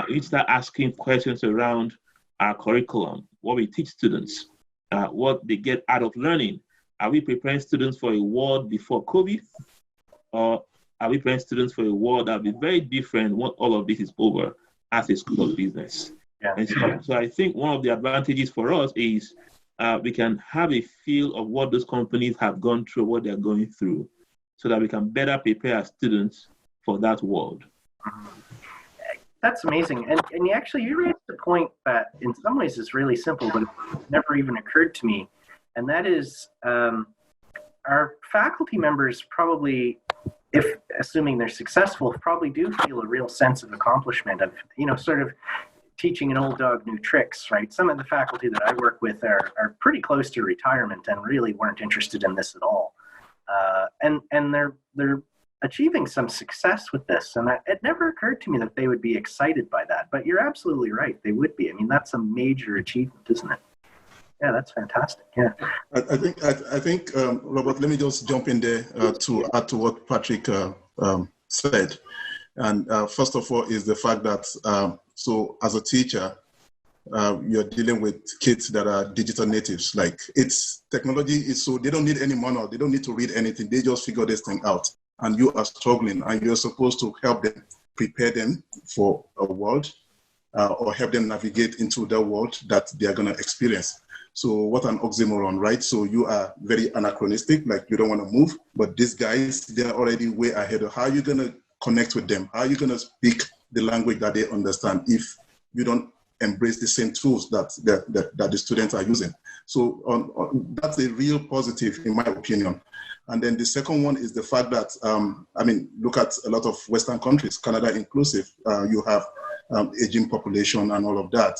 We start asking questions around our curriculum, what we teach students, what they get out of learning. Are we preparing students for a world before COVID? Or are we preparing students for a world that will be very different when all of this is over as a school of business? Yeah. And so I think one of the advantages for us is we can have a feel of what those companies have gone through, what they're going through, so that we can better prepare our students for that world. That's amazing. And you raised the point that in some ways is really simple, but it never even occurred to me. And that is our faculty members probably, if assuming they're successful, probably do feel a real sense of accomplishment of, sort of teaching an old dog new tricks, right? Some of the faculty that I work with are pretty close to retirement and really weren't interested in this at all. And they're achieving some success with this. And it never occurred to me that they would be excited by that. But you're absolutely right. They would be. I mean, that's a major achievement, isn't it? Yeah, that's fantastic. Yeah. I think Robert, let me just jump in there to add to what Patrick said. And first of all is the fact that, so as a teacher, you're dealing with kids that are digital natives. Like technology is so, they don't need any manual. They don't need to read anything. They just figure this thing out. And you are struggling, and you're supposed to help them, prepare them for a world, or help them navigate into the world that they are going to experience. So what an oxymoron, right? So you are very anachronistic, like you don't want to move, but these guys, they're already way ahead of how are you going to connect with them? How are you going to speak the language that they understand if you don't embrace the same tools that the students are using? So that's a real positive, in my opinion. And then the second one is the fact that, look at a lot of Western countries, Canada inclusive, you have aging population and all of that.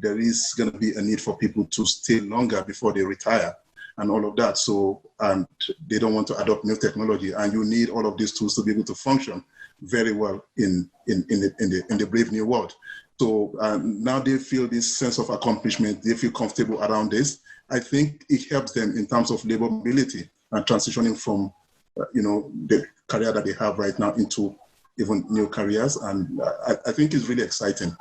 There is going to be a need for people to stay longer before they retire and all of that. So, and they don't want to adopt new technology, and you need all of these tools to be able to function very well in the brave new world. So now they feel this sense of accomplishment. They feel comfortable around this. I think it helps them in terms of labor mobility and transitioning from, the career that they have right now into even new careers. And I think it's really exciting.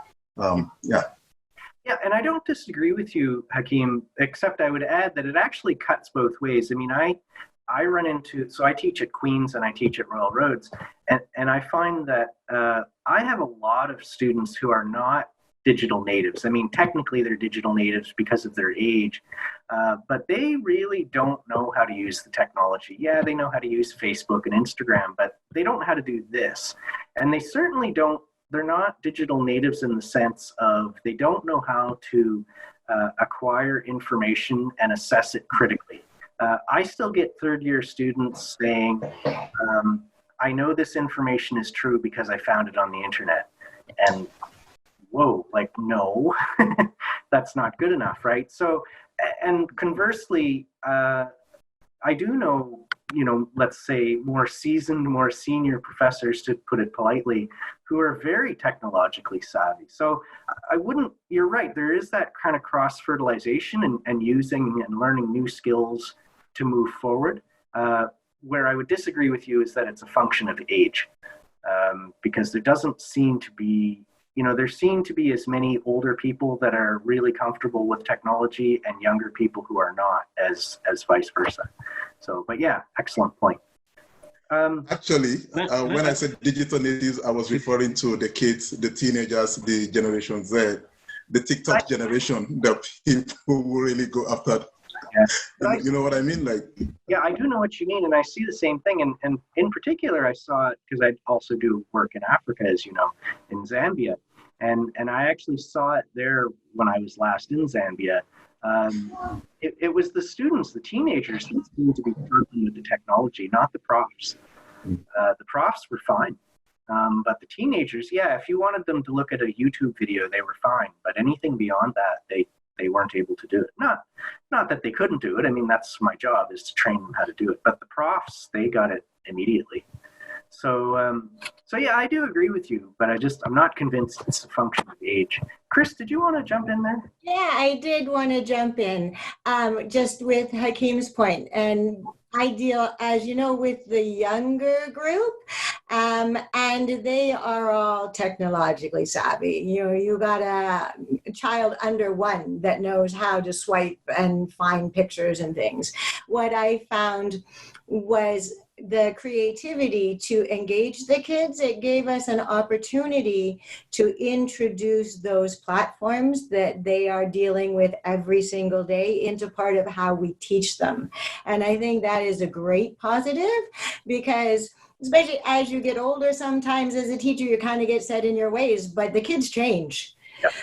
Yeah, and I don't disagree with you, Hakeem, except I would add that it actually cuts both ways. I mean, I run into, so I teach at Queen's and I teach at Royal Roads, and I find that I have a lot of students who are not digital natives. I mean, technically they're digital natives because of their age, but they really don't know how to use the technology. Yeah, they know how to use Facebook and Instagram, but they don't know how to do this. And they certainly don't, they're not digital natives in the sense of they don't know how to acquire information and assess it critically. I still get third-year students saying, I know this information is true because I found it on the internet. And whoa, like, no, that's not good enough, right? So, and conversely, I do know, let's say more seasoned, more senior professors, to put it politely, who are very technologically savvy. So you're right, there is that kind of cross-fertilization and using and learning new skills to move forward. Where I would disagree with you is that it's a function of age, because there doesn't seem to be, there seem to be as many older people that are really comfortable with technology and younger people who are not, as vice versa. So, but yeah, excellent point. Actually, when I said digital natives, I was referring to the kids, the teenagers, the Generation Z, the TikTok generation, the people who really go after Yeah. You know what I mean? Like, Yeah, I do know what you mean, and I see the same thing. And in particular, I saw it because I also do work in Africa, as you know, in Zambia, and I actually saw it there when I was last in Zambia. It was the students, the teenagers, that seemed to be struggling with the technology, not the profs. The profs were fine. But the teenagers, yeah, if you wanted them to look at a YouTube video, they were fine. But anything beyond that, they weren't able to do it. Not that they couldn't do it. I mean, that's my job, is to train them how to do it. But the profs, they got it immediately. So yeah, I do agree with you, but I'm not convinced it's a function of age. Chris, did you want to jump in there? Yeah, I did want to jump in, just with Hakeem's point. And I deal, as you know, with the younger group, and they are all technologically savvy. You got a child under 1 that knows how to swipe and find pictures and things. What I found was the creativity to engage the kids. It gave us an opportunity to introduce those platforms that they are dealing with every single day into part of how we teach them. And I think that is a great positive, because especially as you get older, sometimes as a teacher, you kind of get set in your ways, but the kids change. Yep.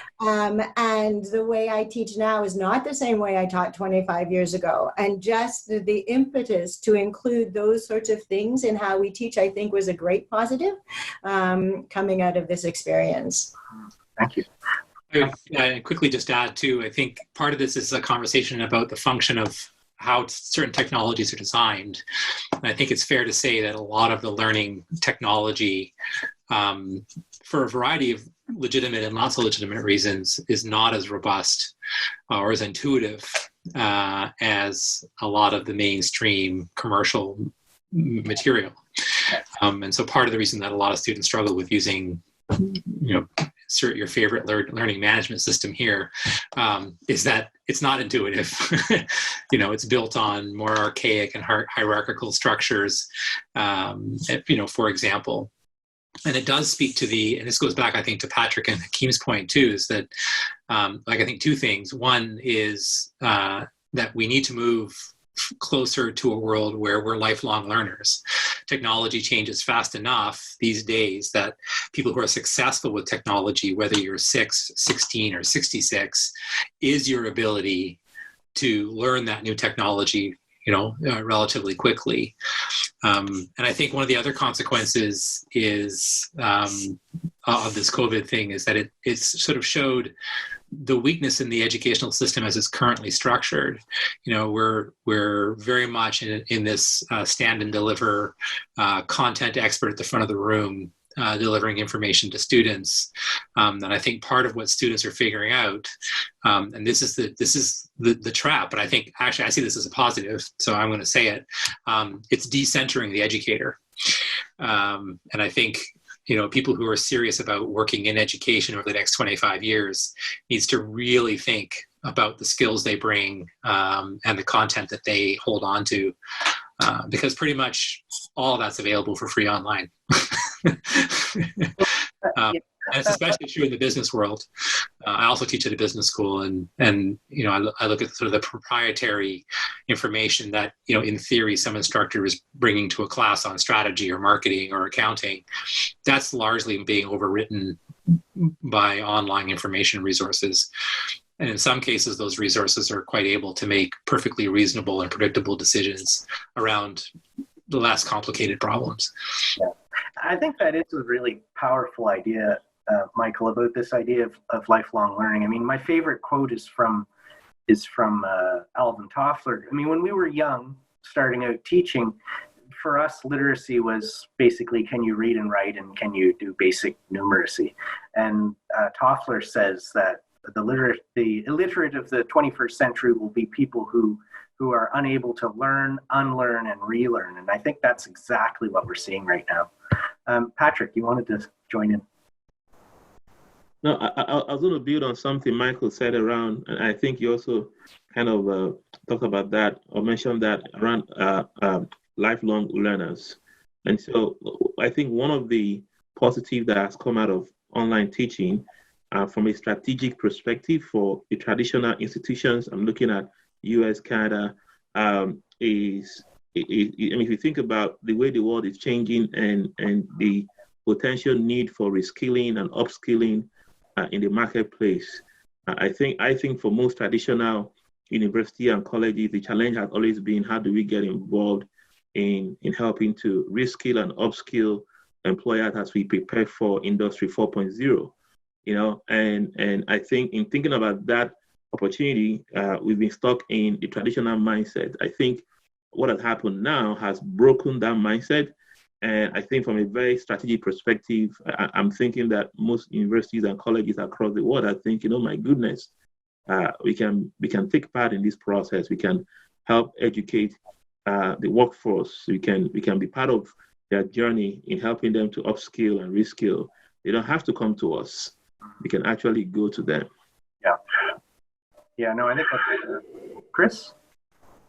And the way I teach now is not the same way I taught 25 years ago. And just the impetus to include those sorts of things in how we teach, I think, was a great positive coming out of this experience. Thank you. I quickly just add too, I think part of this is a conversation about the function of how certain technologies are designed. And I think it's fair to say that a lot of the learning technology, for a variety of legitimate and not so legitimate reasons, is not as robust or as intuitive as a lot of the mainstream commercial material. And so part of the reason that a lot of students struggle with using, insert your favorite learning management system here, is that it's not intuitive. It's built on more archaic and hierarchical structures, for example. And it does speak to and this goes back, I think, to Patrick and Hakeem's point too, is that, I think 2 things. One is that we need to move closer to a world where we're lifelong learners. Technology changes fast enough these days that people who are successful with technology, whether you're 6, 16, or 66, is your ability to learn that new technology, relatively quickly. And I think one of the other consequences is of this COVID thing is that it's sort of showed the weakness in the educational system as it's currently structured. We're very much in this stand and deliver content expert at the front of the room, delivering information to students. And I think part of what students are figuring out, and this is the trap, but I think actually I see this as a positive, so I'm going to say it. It's decentering the educator. And I think, people who are serious about working in education over the next 25 years needs to really think about the skills they bring and the content that they hold on to, because pretty much all of that's available for free online. And it's especially true in the business world. I also teach at a business school, and I look at sort of the proprietary information that in theory some instructor is bringing to a class on strategy or marketing or accounting. That's largely being overwritten by online information resources, and in some cases those resources are quite able to make perfectly reasonable and predictable decisions around the less complicated problems. Yeah. I think that is a really powerful idea, Michael, about this idea of lifelong learning. I mean, my favorite quote is from Alvin Toffler. I mean, when we were young, starting out teaching, for us, literacy was basically, can you read and write, and can you do basic numeracy? And Toffler says that the illiterate of the 21st century will be people who are unable to learn, unlearn, and relearn. And I think that's exactly what we're seeing right now. Patrick, you wanted to join in? No, I was going to build on something Michael said around, and I think you also kind of talked about that or mentioned that around lifelong learners. And so I think one of the positives that has come out of online teaching from a strategic perspective for the traditional institutions, I'm looking at US, Canada, is I mean, if you think about the way the world is changing and the potential need for reskilling and upskilling in the marketplace, I think for most traditional university and colleges, the challenge has always been how do we get involved in helping to reskill and upskill employers as we prepare for Industry 4.0. And I think in thinking about that opportunity, we've been stuck in the traditional mindset. I think what has happened now has broken that mindset. And I think from a very strategic perspective, I'm thinking that most universities and colleges across the world are thinking, oh my goodness, we can take part in this process. We can help educate the workforce. We can be part of their journey in helping them to upskill and reskill. They don't have to come to us. We can actually go to them. Yeah, no, I think that's Chris?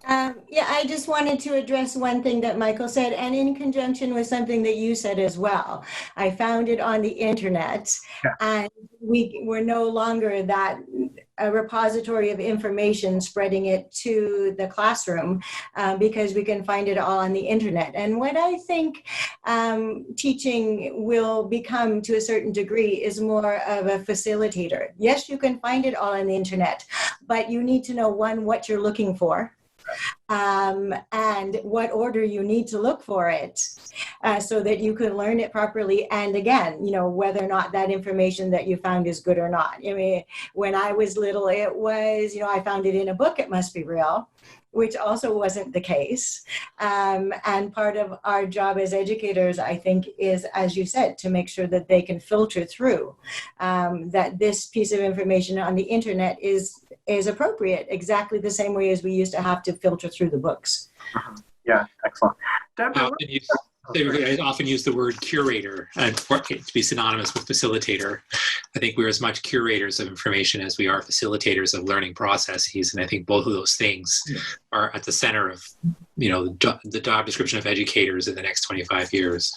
I just wanted to address one thing that Michael said, and in conjunction with something that you said as well. I found it on the internet, and we're no longer that a repository of information spreading it to the classroom because we can find it all on the internet. And what I think teaching will become to a certain degree is more of a facilitator. Yes, you can find it all on the internet, but you need to know, one, what you're looking for. And what order you need to look for it so that you can learn it properly. And again, whether or not that information that you found is good or not. I mean, when I was little, it was, I found it in a book, it must be real, which also wasn't the case. And part of our job as educators, I think, is, as you said, to make sure that they can filter through that this piece of information on the internet is appropriate, exactly the same way as we used to have to filter through the books. Yeah, excellent. Deborah, I often use the word curator to be synonymous with facilitator. I think we're as much curators of information as we are facilitators of learning processes, and I think both of those things are at the center of the job description of educators in the next 25 years.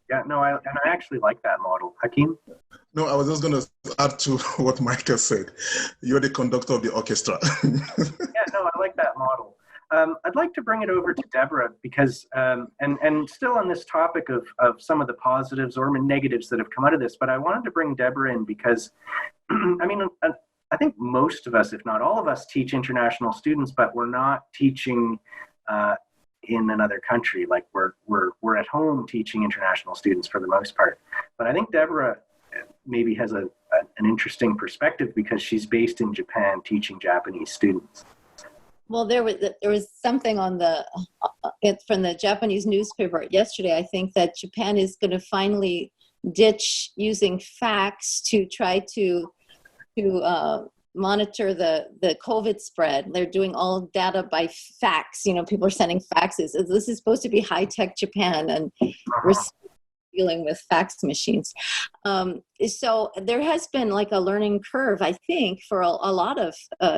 Yeah, no, I actually like that model. Hakeem? No, I was just going to add to what Michael said. You're the conductor of the orchestra. Yeah, no, I like that model. I'd like to bring it over to Deborah because, and still on this topic of some of the positives or negatives that have come out of this, but I wanted to bring Deborah in because, I mean, I think most of us, if not all of us, teach international students, but we're not teaching in another country. Like we're at home teaching international students for the most part. But I think Deborah maybe has an interesting perspective because she's based in Japan teaching Japanese students. Well, there was something on from the Japanese newspaper yesterday. I think that Japan is going to finally ditch using fax to try to monitor the COVID spread. They're doing all data by fax. People are sending faxes. This is supposed to be high-tech Japan, and we're dealing with fax machines. So there has been like a learning curve, I think, for a lot of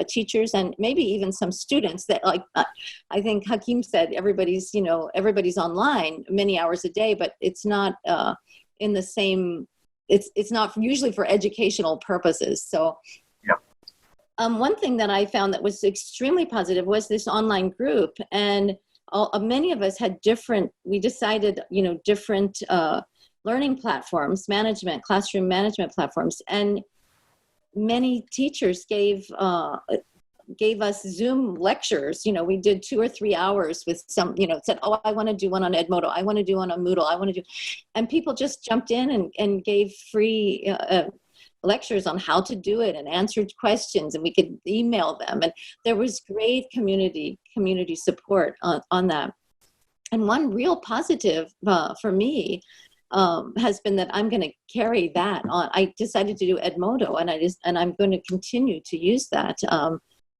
teachers and maybe even some students that I think Hakeem said, everybody's online many hours a day, but it's not in the same, it's not usually for educational purposes. So one thing that I found that was extremely positive was this online group, and many of us had different learning platforms, classroom management platforms, and many teachers gave us Zoom lectures. We did 2 or 3 hours with some, said, oh, I want to do one on Edmodo, I want to do one on Moodle, and people just jumped in and gave free lectures on how to do it and answered questions, and we could email them, and there was great community support on that. And one real positive for me has been that I'm going to carry that on. I decided to do Edmodo, and I'm going to continue to use that,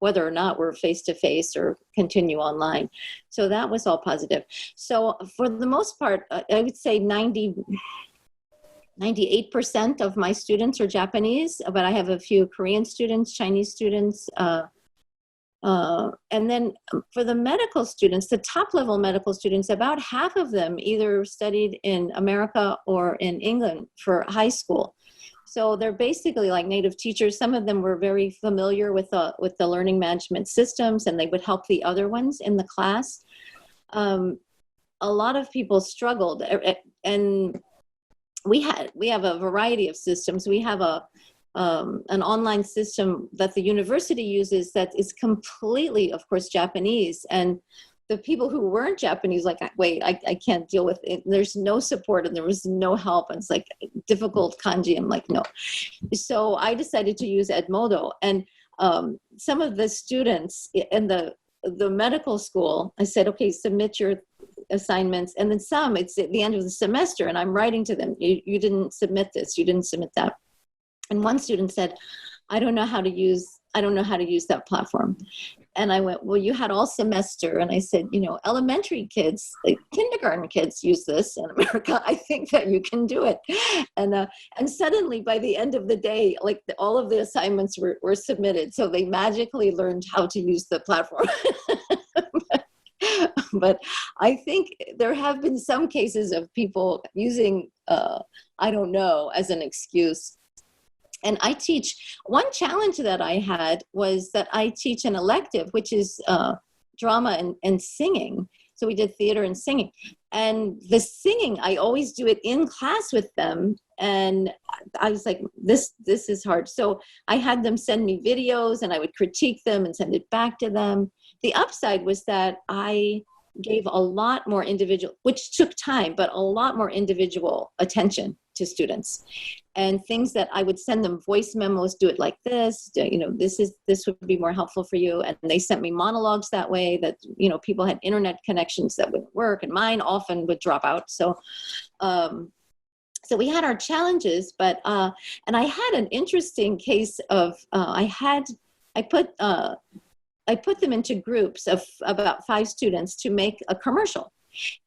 whether or not we're face-to-face or continue online. So that was all positive. So for the most part, I would say 98% of my students are Japanese, but I have a few Korean students, Chinese students, and then for the medical students, the top level medical students, about half of them either studied in America or in England for high school. So they're basically like native teachers. Some of them were very familiar with the learning management systems, and they would help the other ones in the class. A lot of people struggled, and we have a variety of systems. We have an online system that the university uses that is completely, of course, Japanese, and the people who weren't Japanese, like, wait, I can't deal with it. There's no support and there was no help. And it's like difficult kanji. I'm like, no. So I decided to use Edmodo. And some of the students in the medical school, I said, okay, submit your assignments. And then some, it's at the end of the semester, and I'm writing to them, you didn't submit this, you didn't submit that. And one student said, I don't know how to use that platform. And I went, well, you had all semester. And I said, elementary kids, like kindergarten kids use this in America. I think that you can do it. And suddenly by the end of the day, like all of the assignments were submitted. So they magically learned how to use the platform. But I think there have been some cases of people using, I don't know, as an excuse. And I teach, one challenge that I had was that I teach an elective, which is drama and singing. So we did theater and singing. And the singing, I always do it in class with them. And I was like, this is hard. So I had them send me videos, and I would critique them and send it back to them. The upside was that I gave a lot more individual, which took time, but a lot more individual attention to students, and things that I would send them voice memos, do it like this, this would be more helpful for you. And they sent me monologues that way that, people had internet connections that wouldn't work, and mine often would drop out. So we had our challenges, but, and I had an interesting case of, I put them into groups of about 5 students to make a commercial.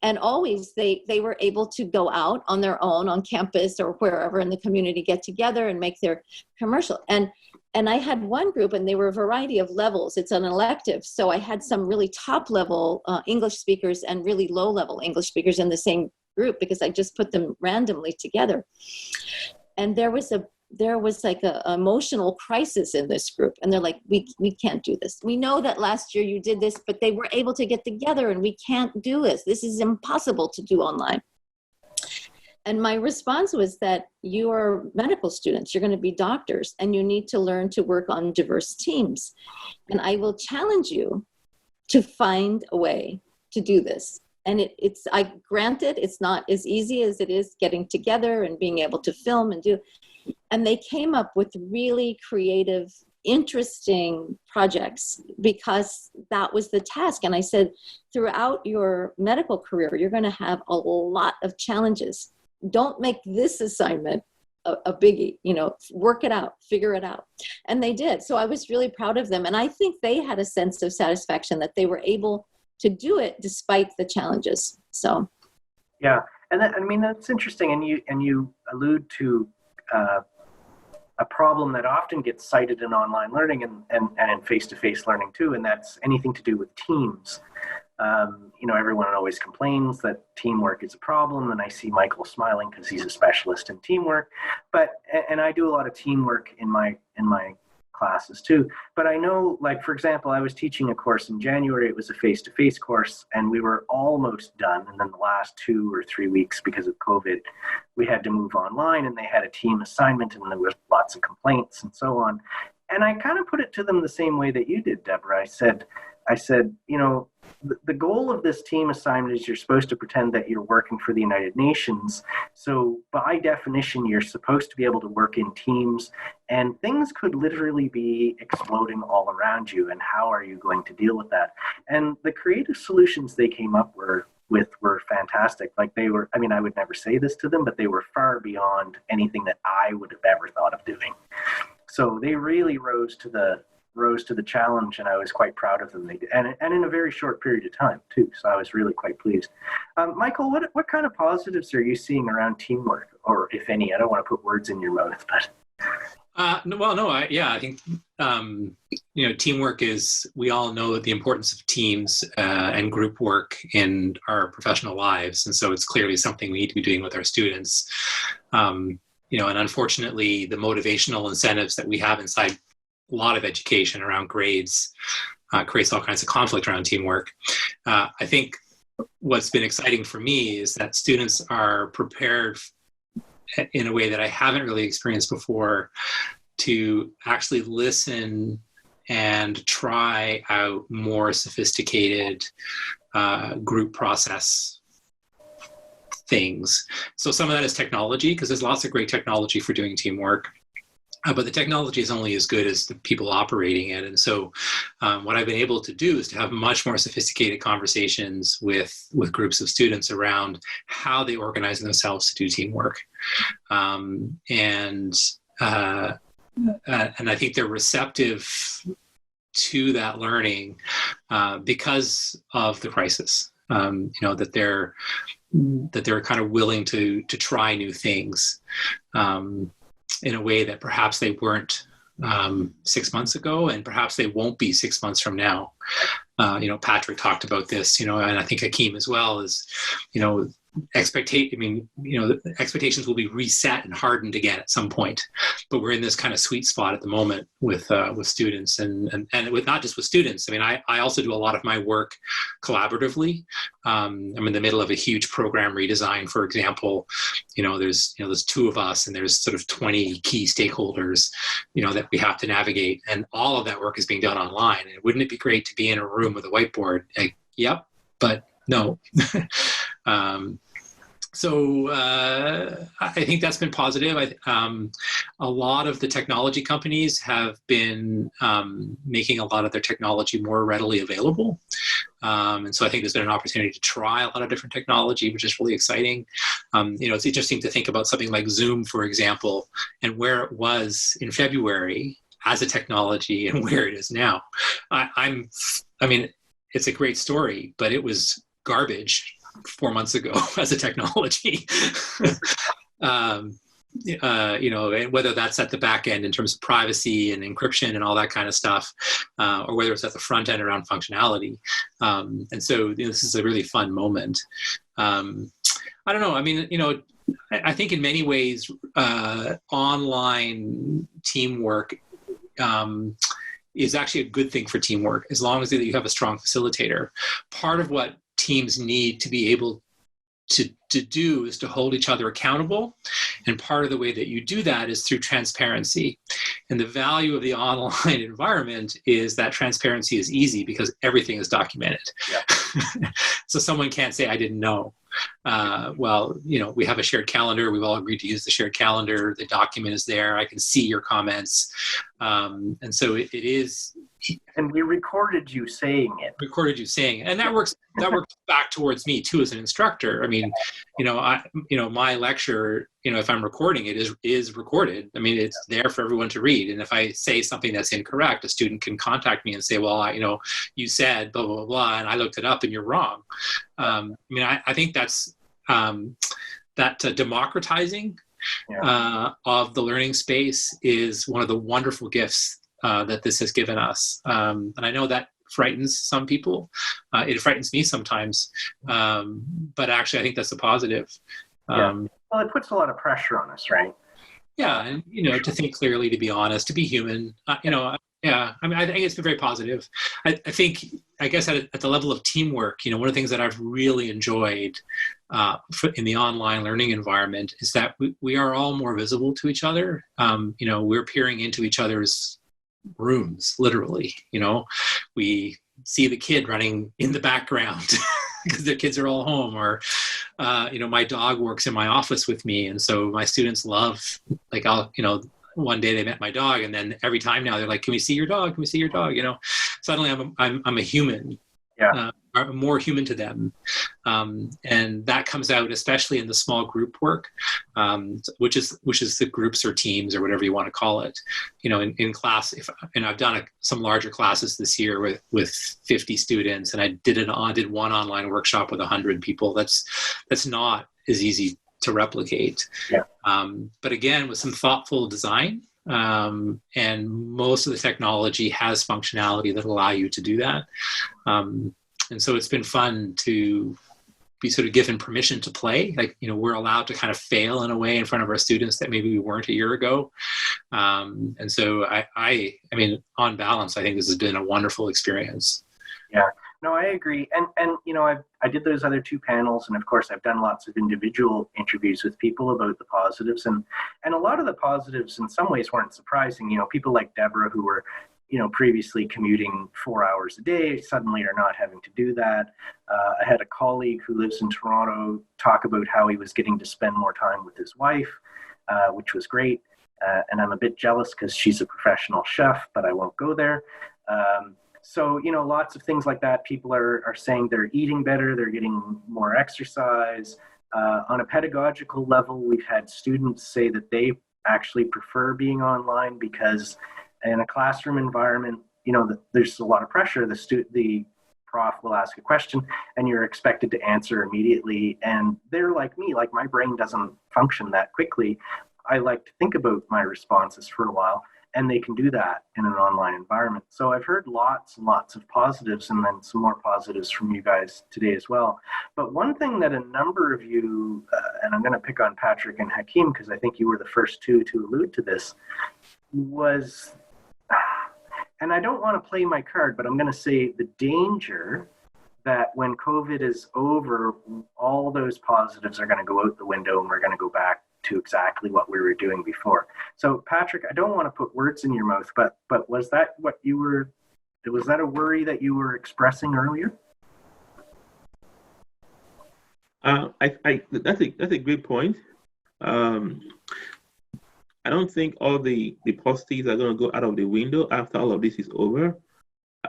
And always they were able to go out on their own on campus or wherever in the community, get together and make their commercial. And I had one group, and they were a variety of levels. It's an elective. So I had some really top level English speakers and really low level English speakers in the same group, because I just put them randomly together. And there was like a emotional crisis in this group. And they're like, we can't do this. We know that last year you did this, but they were able to get together, and we can't do this. This is impossible to do online. And my response was that you are medical students, you're going to be doctors, and you need to learn to work on diverse teams. And I will challenge you to find a way to do this. And I granted, it's not as easy as it is getting together and being able to film and do. And they came up with really creative, interesting projects, because that was the task. And I said, throughout your medical career, you're going to have a lot of challenges. Don't make this assignment a biggie, work it out, figure it out. And they did. So I was really proud of them. And I think they had a sense of satisfaction that they were able to do it despite the challenges. So. Yeah. And that's interesting. And you allude to a problem that often gets cited in online learning and in face-to-face learning too, and that's anything to do with teams. Everyone always complains that teamwork is a problem, and I see Michael smiling because he's a specialist in teamwork. And I do a lot of teamwork in my classes too. But I know, like, for example, I was teaching a course in January. It was a face-to-face course, and we were almost done. And then the last 2 or 3 weeks, because of COVID, we had to move online, and they had a team assignment, and there was lots of complaints and so on. And I kind of put it to them the same way that you did, Deborah. I said, the goal of this team assignment is you're supposed to pretend that you're working for the United Nations. So by definition, you're supposed to be able to work in teams, and things could literally be exploding all around you. And how are you going to deal with that? And the creative solutions they came up with were fantastic. Like I would never say this to them, but they were far beyond anything that I would have ever thought of doing. So they really rose to the challenge, and I was quite proud of them. They did, and in a very short period of time too. So I was really quite pleased. Michael, what kind of positives are you seeing around teamwork, or if any? I don't want to put words in your mouth, but. I think teamwork is. We all know the importance of teams and group work in our professional lives, and so it's clearly something we need to be doing with our students. and unfortunately, the motivational incentives that we have inside a lot of education around grades creates all kinds of conflict around teamwork. I think what's been exciting for me is that students are prepared in a way that I haven't really experienced before to actually listen and try out more sophisticated group process things. So some of that is technology, because there's lots of great technology for doing teamwork. But the technology is only as good as the people operating it. And so what I've been able to do is to have much more sophisticated conversations with groups of students around how they organize themselves to do teamwork. And I think they're receptive to that learning because of the crisis. That they're kind of willing to try new things in a way that perhaps they weren't 6 months ago, and perhaps they won't be 6 months from now. Patrick talked about this, and I think Hakeem as well, is, expectations will be reset and hardened again at some point, but we're in this kind of sweet spot at the moment with students and with not just with students. I mean, I also do a lot of my work collaboratively. I'm in the middle of a huge program redesign, for example. There's two of us, and there's sort of 20 key stakeholders, that we have to navigate, and all of that work is being done online. And wouldn't it be great to be in a room with a whiteboard? Yep, but no. So I think that's been positive. A lot of the technology companies have been making a lot of their technology more readily available. And so I think there's been an opportunity to try a lot of different technology, which is really exciting. It's interesting to think about something like Zoom, for example, and where it was in February as a technology and where it is now. I mean, it's a great story, but it was garbage 4 months ago as a technology. Whether that's at the back end in terms of privacy and encryption and all that kind of stuff, or whether it's at the front end around functionality. And so this is a really fun moment. I don't know. I mean, I think in many ways, online teamwork is actually a good thing for teamwork, as long as you have a strong facilitator. Part of what teams need to be able to do is to hold each other accountable. And part of the way that you do that is through transparency. And the value of the online environment is that transparency is easy because everything is documented. Yeah. So someone can't say, I didn't know. We have a shared calendar. We've all agreed to use the shared calendar. The document is there. I can see your comments. And so it is. And we recorded you saying it. And that works back towards me too as an instructor. I mean, my lecture, if I'm recording it, is recorded. I mean, it's there for everyone to read. And if I say something that's incorrect, a student can contact me and say, well, you said blah, blah, blah, and I looked it up and you're wrong. I think that's that democratizing of the learning space is one of the wonderful gifts that this has given us. And I know that frightens some people. It frightens me sometimes. But actually, I think that's a positive. Well, it puts a lot of pressure on us, right? Yeah, and to think clearly, to be honest, to be human. I think it's been very positive. I think, I guess, at the level of teamwork, one of the things that I've really enjoyed in the online learning environment is that we are all more visible to each other. We're peering into each other's rooms, literally. We see the kid running in the background because the kids are all home, or my dog works in my office with me, and so my students love, one day they met my dog, and then every time now they're like, can we see your dog? Can we see your dog? Suddenly I'm a human. Yeah. More human to them. And that comes out especially in the small group work, which is the groups or teams or whatever you want to call it. In class, I've done some larger classes this year with 50 students, and I did one online workshop with 100 people. That's not as easy to replicate. Yeah. But again, with some thoughtful design, and most of the technology has functionality that allow you to do that. And so it's been fun to be sort of given permission to play. Like, we're allowed to kind of fail in a way in front of our students that maybe we weren't a year ago. And so I mean, on balance, I think this has been a wonderful experience. Yeah, no, I agree. And I did those other two panels, and of course I've done lots of individual interviews with people about the positives, and a lot of the positives in some ways weren't surprising. People like Deborah, who were previously commuting 4 hours a day, suddenly are not having to do that. I had a colleague who lives in Toronto talk about how he was getting to spend more time with his wife, which was great. And I'm a bit jealous because she's a professional chef, but I won't go there. So, lots of things like that. People are saying they're eating better, they're getting more exercise. On a pedagogical level, we've had students say that they actually prefer being online because in a classroom environment, there's a lot of pressure. The prof will ask a question and you're expected to answer immediately. And they're like me, like my brain doesn't function that quickly. I like to think about my responses for a while, and they can do that in an online environment. So I've heard lots and lots of positives, and then some more positives from you guys today as well. But one thing that a number of you, and I'm going to pick on Patrick and Hakeem because I think you were the first two to allude to this, was, and I don't want to play my card, but I'm going to say the danger that when COVID is over, all those positives are going to go out the window and we're going to go back to exactly what we were doing before. So Patrick, I don't want to put words in your mouth, but was that what you were, was that a worry that you were expressing earlier? That's a great point. I don't think all the positives are going to go out of the window after all of this is over.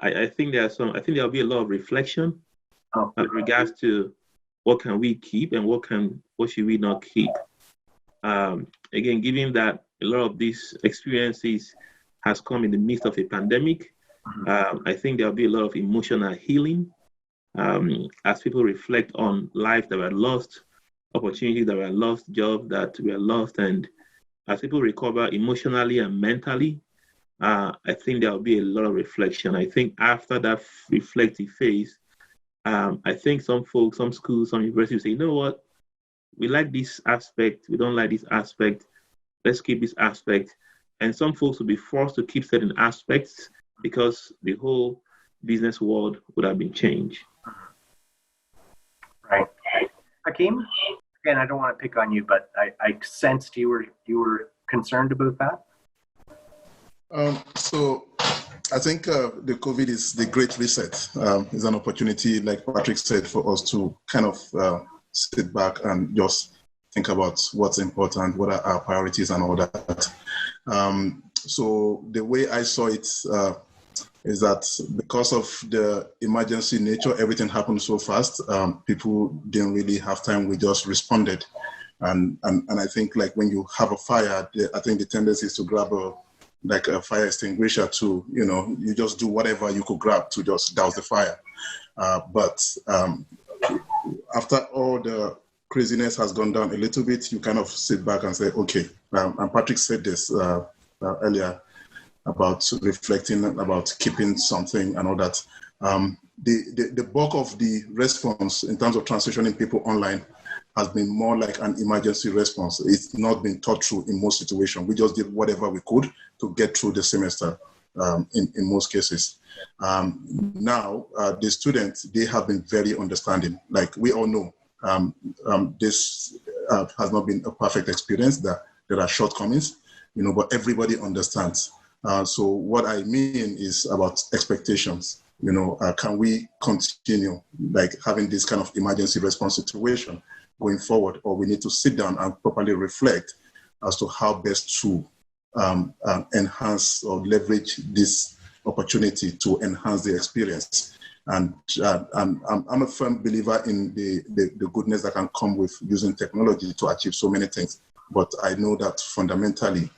I think there'll be a lot of reflection with regards to what can we keep and what should we not keep. Again, given that a lot of these experiences has come in the midst of a pandemic, I think there'll be a lot of emotional healing as people reflect on lives that were lost, opportunities that were lost, jobs that were lost, and as people recover emotionally and mentally, I think there'll be a lot of reflection. I think after that reflective phase, I think some folks, some schools, some universities say, you know what, we like this aspect, we don't like this aspect, let's keep this aspect. And some folks will be forced to keep certain aspects because the whole business world would have been changed. Right. Hakeem, again, I don't want to pick on you, but I sensed you were concerned about that. So I think the COVID is the great reset. It's an opportunity, like Patrick said, for us to kind of sit back and just think about what's important, what are our priorities and all that. So the way I saw it is that because of the emergency nature, everything happened so fast. People didn't really have time. We just responded. And I think like when you have a fire, I think the tendency is to grab a fire extinguisher to, you just do whatever you could grab to just douse the fire. But after all the craziness has gone down a little bit, you kind of sit back and say, okay, and Patrick said this earlier about reflecting, about keeping something and all that. The bulk of the response in terms of transitioning people online has been more like an emergency response. It's not been thought through in most situations. We just did whatever we could to get through the semester in most cases. Now, the students, they have been very understanding. Like we all know, this has not been a perfect experience. There are shortcomings, but everybody understands. So what I mean is about expectations. Can we continue like having this kind of emergency response situation going forward, or we need to sit down and properly reflect as to how best to enhance or leverage this opportunity to enhance the experience. And I'm a firm believer in the goodness that can come with using technology to achieve so many things. But I know that fundamentally,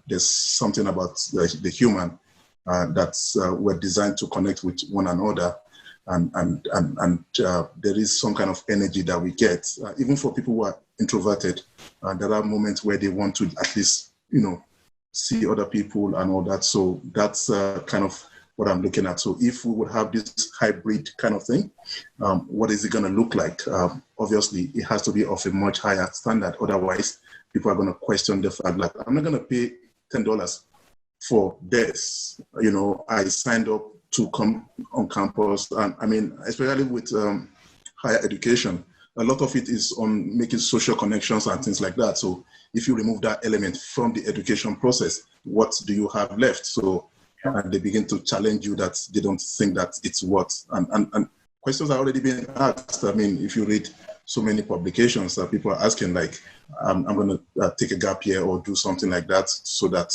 there's something about the human that we're designed to connect with one another. And there is some kind of energy that we get, even for people who are introverted. There are moments where they want to at least, see other people and all that. So that's kind of what I'm looking at. So if we would have this hybrid kind of thing, what is it going to look like? Obviously, it has to be of a much higher standard. Otherwise, people are going to question the fact that I'm not going to pay $10 for this. You know, I signed up to come on campus. And I mean, especially with higher education, a lot of it is on making social connections and things like that. So if you remove that element from the education process, what do you have left? So they begin to challenge you that they don't think that it's what. And questions are already being asked. I mean, if you read so many publications that people are asking, like, I'm going to take a gap year or do something like that, so that,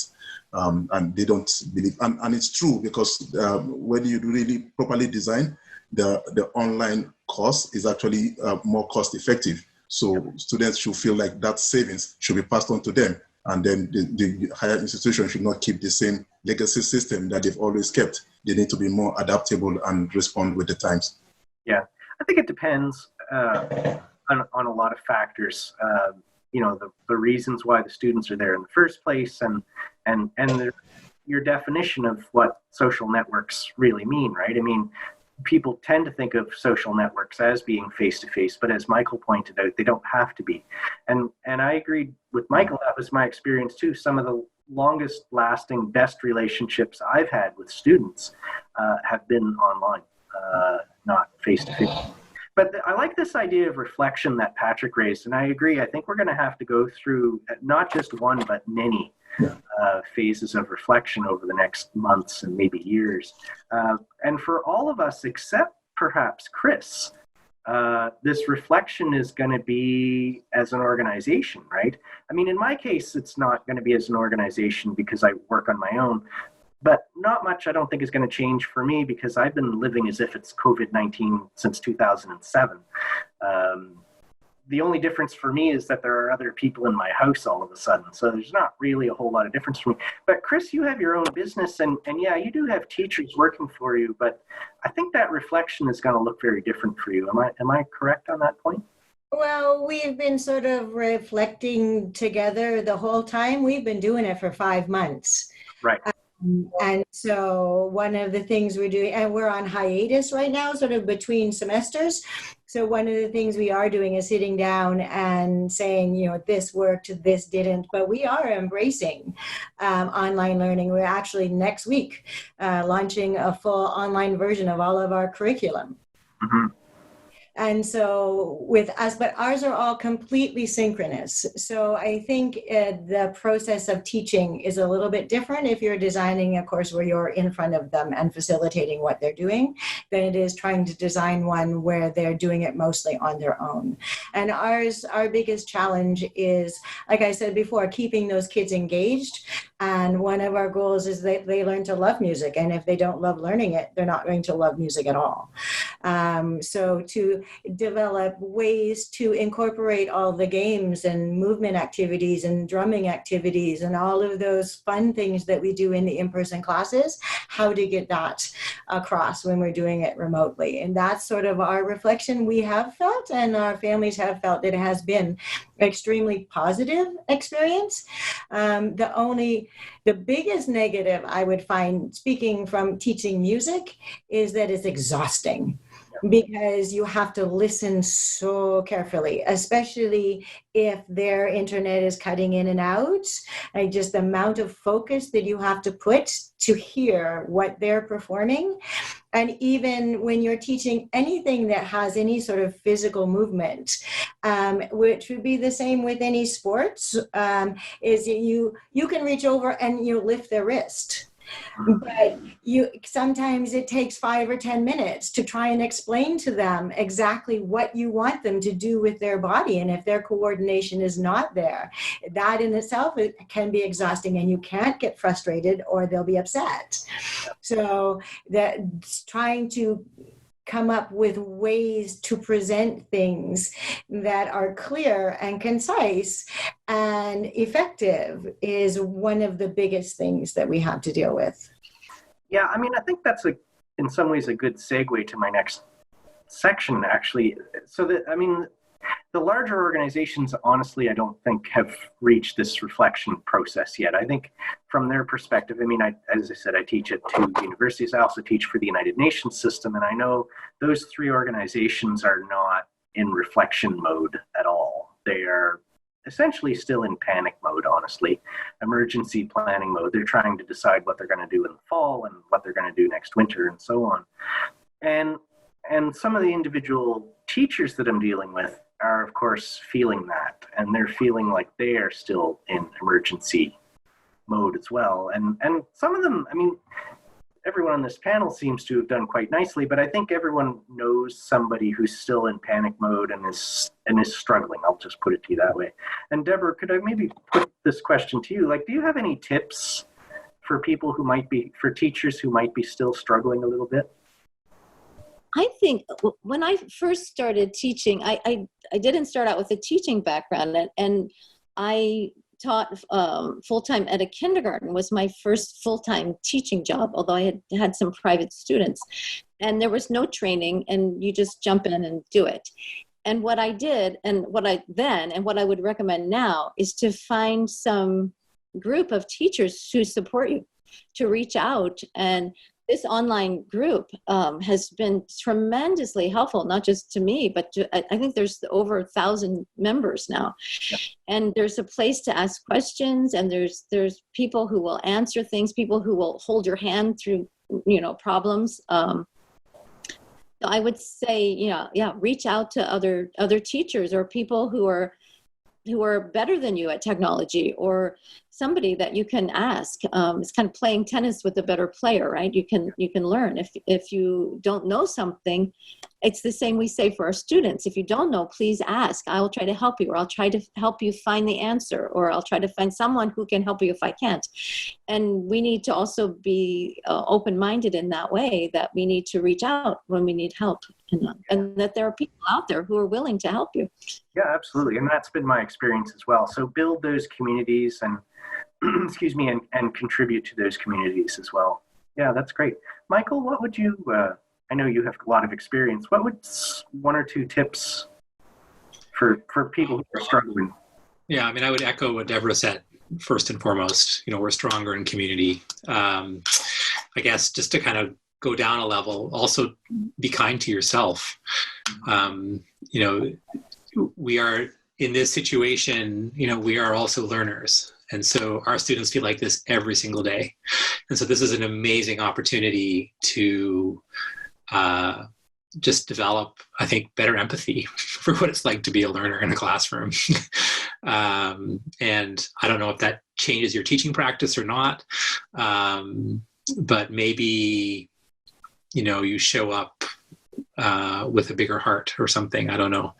and they don't believe. And it's true, because when you really properly design, the online course is actually more cost effective. So students should feel like that savings should be passed on to them. And then the higher institution should not keep the same legacy system that they've always kept. They need to be more adaptable and respond with the times. Yeah, I think it depends on a lot of factors. You know, the reasons why the students are there in the first place, and your definition of what social networks really mean, right? I mean, people tend to think of social networks as being face-to-face, but as Michael pointed out, they don't have to be. And I agreed with Michael. That was my experience too. Some of the longest lasting, best relationships I've had with students have been online, not face-to-face. But I like this idea of reflection that Patrick raised, and I agree. I think we're going to have to go through not just one, but many phases of reflection over the next months and maybe years. And for all of us, except perhaps Chris, this reflection is going to be as an organization, right? I mean, in my case, it's not going to be as an organization because I work on my own. But not much, I don't think, is going to change for me, because I've been living as if it's COVID-19 since 2007. The only difference for me is that there are other people in my house all of a sudden. So there's not really a whole lot of difference for me. But Chris, you have your own business, and yeah, you do have teachers working for you, but I think that reflection is going to look very different for you. Am I correct on that point? Well, we've been sort of reflecting together the whole time. We've been doing it for 5 months. Right. And so one of the things we're doing, and we're on hiatus right now, sort of between semesters. So one of the things we are doing is sitting down and saying, you know, this worked, this didn't, but we are embracing online learning. We're actually next week launching a full online version of all of our curriculum. Mm-hmm. And so with us, but ours are all completely synchronous. So I think the process of teaching is a little bit different if you're designing a course where you're in front of them and facilitating what they're doing than it is trying to design one where they're doing it mostly on their own. And our biggest challenge is, like I said before, keeping those kids engaged. And one of our goals is that they learn to love music. And if they don't love learning it, they're not going to love music at all. So to develop ways to incorporate all the games and movement activities and drumming activities and all of those fun things that we do in the in-person classes, how to get that across when we're doing it remotely. And that's sort of our reflection we have felt, and our families have felt that it has been an extremely positive experience. The biggest negative I would find, speaking from teaching music, is that it's exhausting, because you have to listen so carefully, especially if their internet is cutting in and out. And just the amount of focus that you have to put to hear what they're performing. And even when you're teaching anything that has any sort of physical movement, which would be the same with any sports, is you can reach over and you lift their wrist. But sometimes it takes 5 or 10 minutes to try and explain to them exactly what you want them to do with their body. And if their coordination is not there, that in itself can be exhausting, and you can't get frustrated or they'll be upset. So that's trying to come up with ways to present things that are clear and concise and effective is one of the biggest things that we have to deal with. Yeah, I mean, I think that's in some ways a good segue to my next section, actually. So that, I mean, The larger organizations, honestly, I don't think have reached this reflection process yet. I think from their perspective, I mean, as I said, I teach at 2 universities. I also teach for the United Nations system, and I know those 3 organizations are not in reflection mode at all. They are essentially still in panic mode, honestly, emergency planning mode. They're trying to decide what they're going to do in the fall and what they're going to do next winter and so on. And some of the individual teachers that I'm dealing with are, of course, feeling that, and they're feeling like they are still in emergency mode as well. And some of them, I mean, everyone on this panel seems to have done quite nicely, but I think everyone knows somebody who's still in panic mode and is struggling. I'll just put it to you that way. And Deborah, could I maybe put this question to you? Like, do you have any tips for people who might be, for teachers who might be still struggling a little bit? I think when I first started teaching, I didn't start out with a teaching background, and I taught full-time at a kindergarten. Was my first full-time teaching job, although I had some private students. And there was no training, and you just jump in and do it. And what I did, and what I would recommend now, is to find some group of teachers who support you, to reach out. And this online group has been tremendously helpful, not just to me, but I think there's over 1,000 members now. Yeah. And there's a place to ask questions, and there's people who will answer things, people who will hold your hand through, problems. I would say, reach out to other teachers or people who are better than you at technology, or somebody that you can ask. It's kind of playing tennis with a better player, right? You can learn. If you don't know something, it's the same we say for our students. If you don't know, please ask. I will try to help you, or I'll try to help you find the answer, or I'll try to find someone who can help you if I can't. And we need to also be open-minded in that way, that we need to reach out when we need help, and that there are people out there who are willing to help you. Yeah, absolutely. And that's been my experience as well. So build those communities and excuse me, and contribute to those communities as well. Yeah, that's great. Michael, what would you, I know you have a lot of experience, what would 1 or 2 tips for people who are struggling? Yeah, I mean, I would echo what Deborah said. First and foremost, we're stronger in community. I guess just to kind of go down a level, also be kind to yourself. We are in this situation, we are also learners. And so our students feel like this every single day. And so this is an amazing opportunity to just develop, I think, better empathy for what it's like to be a learner in a classroom. And I don't know if that changes your teaching practice or not, but maybe, you show up with a bigger heart or something. I don't know.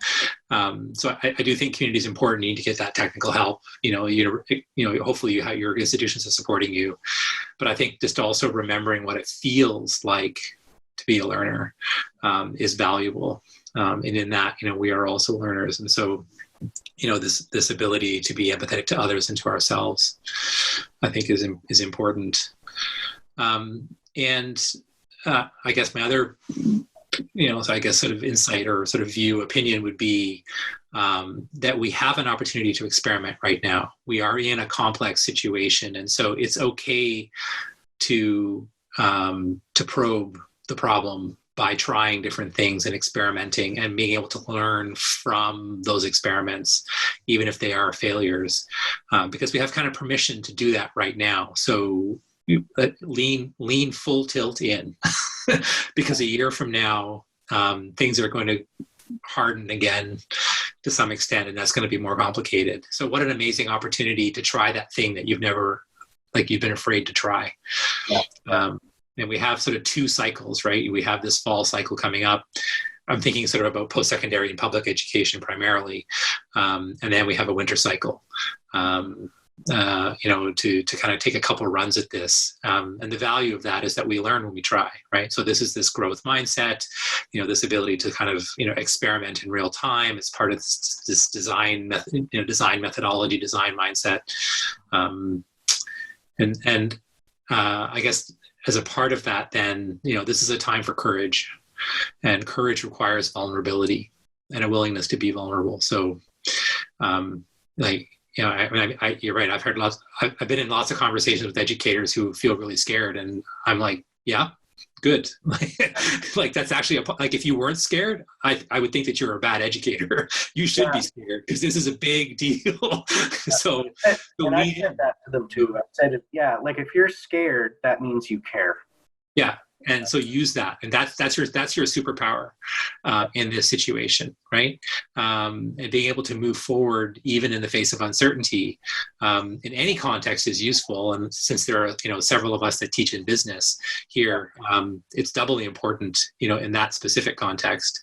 So I do think community is important. You need to get that technical help. Hopefully your institutions are supporting you. But I think just also remembering what it feels like to be a learner is valuable. And in that, we are also learners. And so, this ability to be empathetic to others and to ourselves, I think is important. And I guess my other so I guess sort of insight or sort of opinion would be that we have an opportunity to experiment right now. We are in a complex situation, and so it's okay to probe the problem by trying different things and experimenting and being able to learn from those experiments, even if they are failures, because we have kind of permission to do that right now. So lean full tilt in because a year from now, things are going to harden again to some extent, and that's going to be more complicated. So what an amazing opportunity to try that thing that you've been afraid to try. Yeah. And we have sort of 2 cycles, right? We have this fall cycle coming up. I'm thinking sort of about post-secondary and public education primarily. And then we have a winter cycle. To kind of take a couple of runs at this. And the value of that is that we learn when we try, right? So this is this growth mindset, this ability to kind of, experiment in real time. It's part of this design method, design methodology, design mindset. I guess as a part of that, then, this is a time for courage, and courage requires vulnerability. and a willingness to be vulnerable. So, like, you know, you're right. I've been in lots of conversations with educators who feel really scared, and I'm like, yeah, good. Like that's actually like, if you weren't scared, I would think that you're a bad educator. You should be scared because this is a big deal. So I said that to them too. I said, yeah, like if you're scared, that means you care. Yeah. And so use that, and that's your superpower in this situation, right? And being able to move forward even in the face of uncertainty in any context is useful. And since there are, you know, several of us that teach in business here, it's doubly important, you know, in that specific context.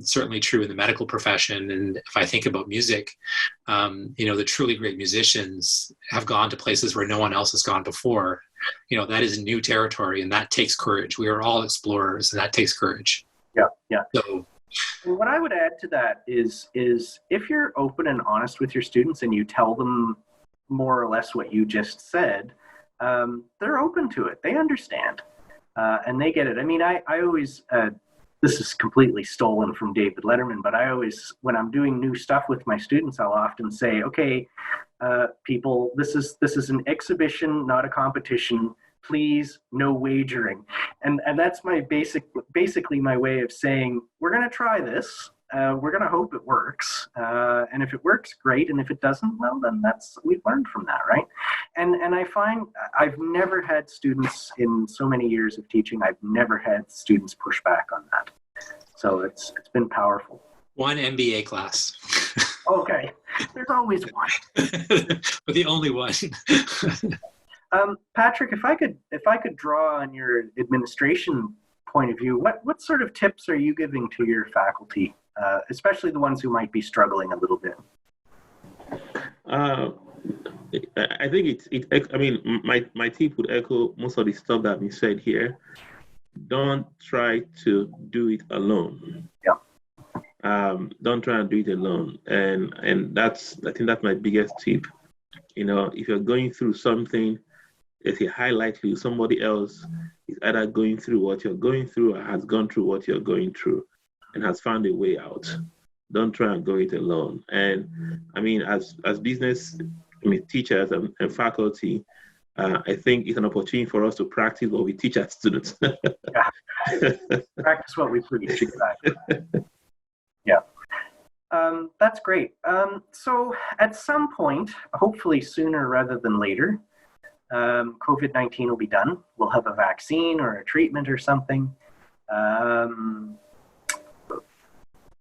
Certainly true in the medical profession. And if I think about music, you know, the truly great musicians have gone to places where no one else has gone before. You know, that is new territory, and that takes courage. We are all explorers, and that takes courage. Yeah. So, and what I would add to that is if you're open and honest with your students and you tell them more or less what you just said, they're open to it. They understand, and they get it. I mean, I always, this is completely stolen from David Letterman, but I always, when I'm doing new stuff with my students, I'll often say, okay, people, this is an exhibition, not a competition. Please, no wagering. And that's my basically my way of saying, we're going to try this. We're going to hope it works. And if it works, great. And if it doesn't, well, then we've learned from that, right? And I find I've never had students in so many years of teaching, I've never had students push back on that. So it's been powerful. One MBA class. Okay, there's always one. But the only one. Patrick, if I could draw on your administration point of view, what sort of tips are you giving to your faculty, especially the ones who might be struggling a little bit? I think I mean, my tip would echo most of the stuff that has been said here. Don't try to do it alone. Yeah. Don't try and do it alone. And I think that's my biggest tip. You know, if you're going through something, there's a high likelihood somebody else is either going through what you're going through or has gone through what you're going through and has found a way out. Don't try and go it alone. And I mean, as business, teachers and faculty, I think it's an opportunity for us to practice what we teach our students. Practice what we preach, exactly. Yeah. That's great. So at some point, hopefully sooner rather than later, COVID-19 will be done. We'll have a vaccine or a treatment or something.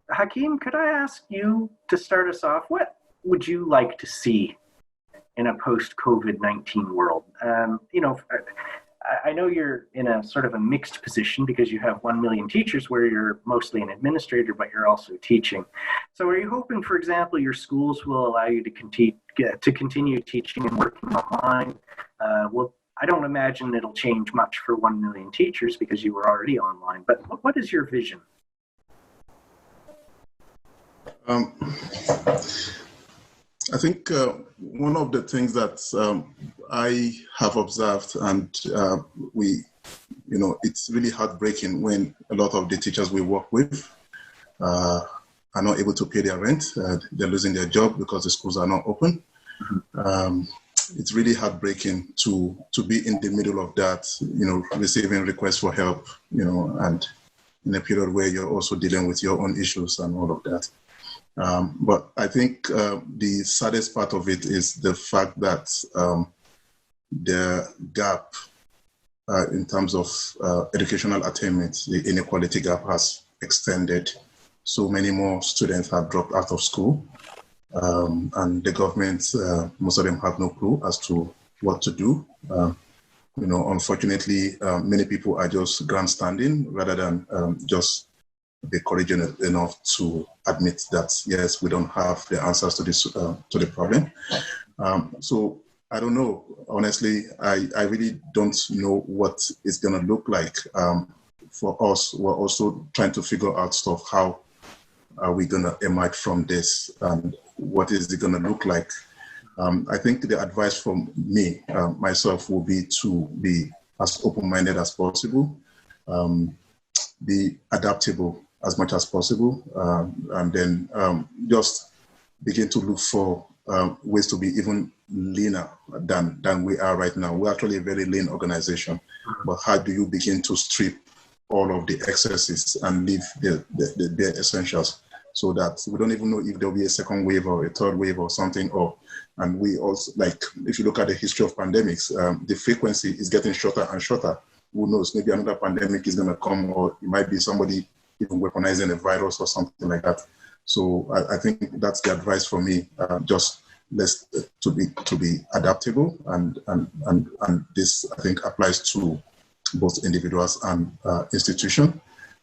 Hakeem, could I ask you to start us off? What would you like to see in a post-COVID-19 world? I know you're in a sort of a mixed position because you have 1 million teachers where you're mostly an administrator, but you're also teaching. So are you hoping, for example, your schools will allow you to continue teaching and working online? Well, I don't imagine it'll change much for 1 million teachers because you were already online, but what is your vision? I think one of the things that I have observed, and it's really heartbreaking when a lot of the teachers we work with are not able to pay their rent. They're losing their job because the schools are not open. It's really heartbreaking to be in the middle of that, receiving requests for help, and in a period where you're also dealing with your own issues and all of that. But I think the saddest part of it is the fact that the gap in terms of educational attainment, the inequality gap has extended. So many more students have dropped out of school, and the government, most of them have no clue as to what to do. Unfortunately, many people are just grandstanding rather than just be courageous enough to admit that, yes, we don't have the answers to this to the problem. So I don't know. Honestly, I really don't know what it's going to look like. For us, we're also trying to figure out stuff. How are we going to emerge from this? And what is it going to look like? I think the advice from me, myself, will be to be as open-minded as possible, be adaptable. as much as possible, and then just begin to look for ways to be even leaner than we are right now. We're actually a very lean organization, but how do you begin to strip all of the excesses and leave the bare essentials, so that we don't even know if there'll be a second wave or a third wave or something. And we also, like, if you look at the history of pandemics, the frequency is getting shorter and shorter. Who knows, maybe another pandemic is going to come, or it might be somebody even weaponizing a virus or something like that. So I think that's the advice for me. Just let's to be adaptable, and this, I think, applies to both individuals and institution.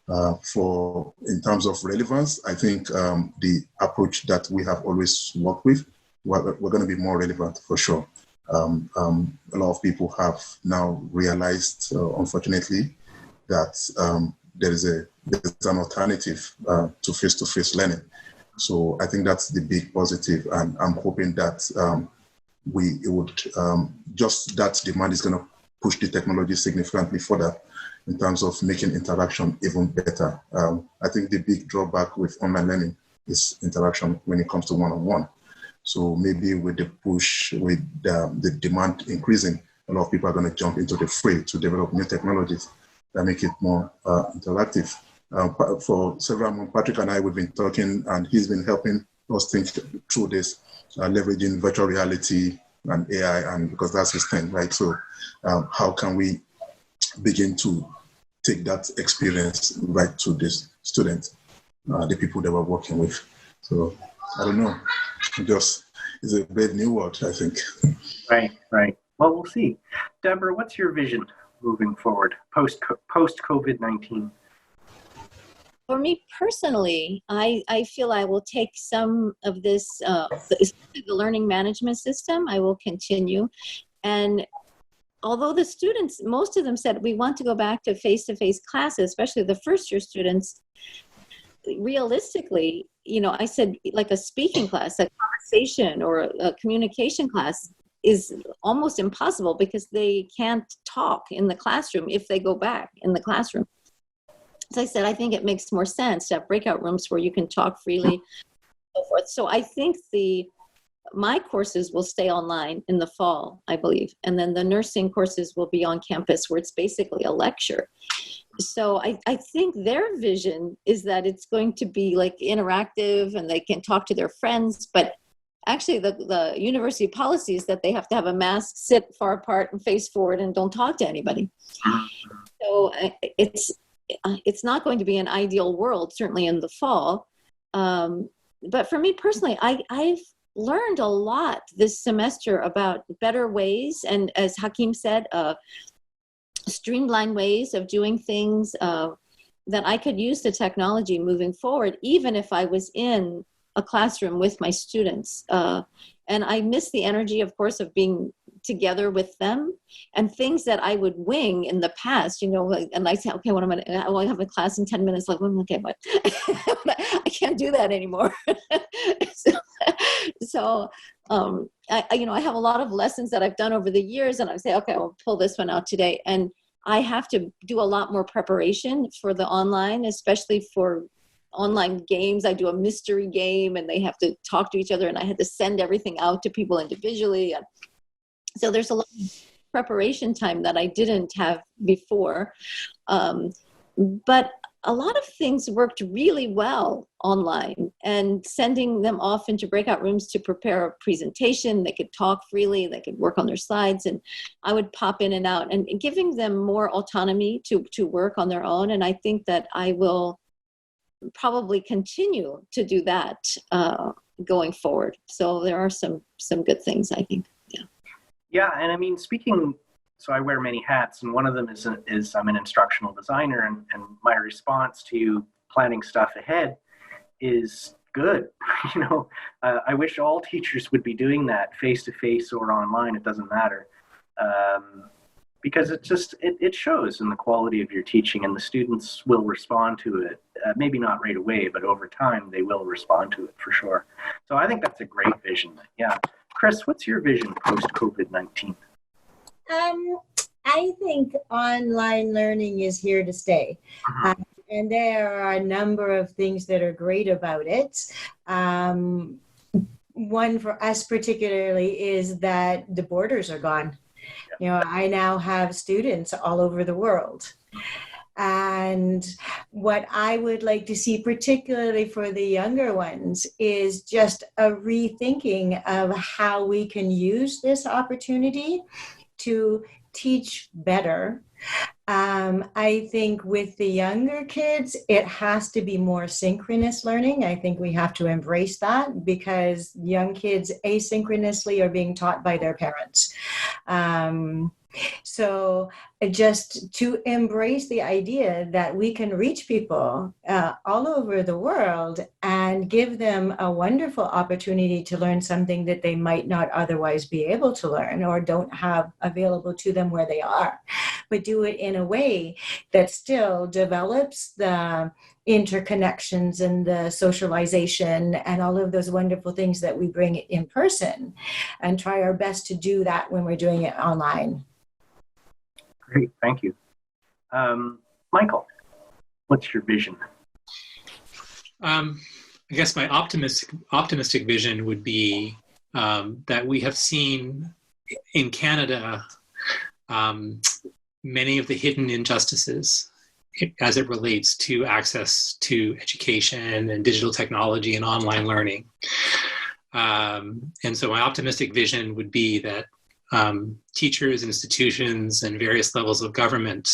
In terms of relevance, I think the approach that we have always worked with, we're going to be more relevant for sure. A lot of people have now realized, unfortunately, that there's an alternative to face-to-face learning. So I think that's the big positive, and I'm hoping that just that demand is going to push the technology significantly further in terms of making interaction even better. I think the big drawback with online learning is interaction when it comes to one-on-one. So maybe with the push, with the demand increasing, a lot of people are going to jump into the fray to develop new technologies that make it more interactive. For several months, Patrick and I, we've been talking, and he's been helping us think through this, leveraging virtual reality and AI, and because that's his thing, right? So how can we begin to take that experience right to this student, the people that we're working with? So I don't know, it's a brave new world, I think. Right. Well, we'll see. Deborah, what's your vision moving forward post COVID-19? For me personally, I feel I will take some of this, the learning management system, I will continue. And although the students, most of them said, we want to go back to face-to-face classes, especially the first-year students, realistically, I said, like a speaking class, a conversation or a communication class is almost impossible because they can't talk in the classroom if they go back in the classroom. As I said, I think it makes more sense to have breakout rooms where you can talk freely and so forth. So I think my courses will stay online in the fall, I believe. And then the nursing courses will be on campus where it's basically a lecture. So I think their vision is that it's going to be like interactive and they can talk to their friends. But actually the university policy is that they have to have a mask, sit far apart and face forward and don't talk to anybody. So it's not going to be an ideal world, certainly in the fall. But for me personally, I've learned a lot this semester about better ways, and as Hakeem said, streamlined ways of doing things, that I could use the technology moving forward, even if I was in a classroom with my students. And I miss the energy, of course, of being together with them, and things that I would wing in the past, and I say, okay, I have a class in 10 minutes, like, okay, but I can't do that anymore. So I have a lot of lessons that I've done over the years, and I say, okay, I'll pull this one out today. And I have to do a lot more preparation for the online, especially for online games. I do a mystery game and they have to talk to each other, and I had to send everything out to people individually. So there's a lot of preparation time that I didn't have before. But a lot of things worked really well online, and sending them off into breakout rooms to prepare a presentation. They could talk freely, they could work on their slides, and I would pop in and out, and giving them more autonomy to work on their own. And I think that I will probably continue to do that going forward. So there are some good things, I think. Yeah, and I mean, so I wear many hats, and one of them is I'm an instructional designer, and my response to planning stuff ahead is good. I wish all teachers would be doing that, face-to-face or online, it doesn't matter. Because it shows in the quality of your teaching, and the students will respond to it. Maybe not right away, but over time they will respond to it for sure. So I think that's a great vision. Yeah. Chris, what's your vision post-COVID-19? I think online learning is here to stay. And there are a number of things that are great about it. One for us particularly is that the borders are gone. You know, I now have students all over the world. And what I would like to see, particularly for the younger ones, is just a rethinking of how we can use this opportunity to teach better. I think with the younger kids, it has to be more synchronous learning. I think we have to embrace that because young kids asynchronously are being taught by their parents. So just to embrace the idea that we can reach people all over the world and give them a wonderful opportunity to learn something that they might not otherwise be able to learn or don't have available to them where they are, but do it in a way that still develops the interconnections and the socialization and all of those wonderful things that we bring in person, and try our best to do that when we're doing it online. Great, thank you. Michael, what's your vision? I guess my optimistic vision would be that we have seen in Canada many of the hidden injustices as it relates to access to education and digital technology and online learning. And so my optimistic vision would be that teachers, institutions, and various levels of government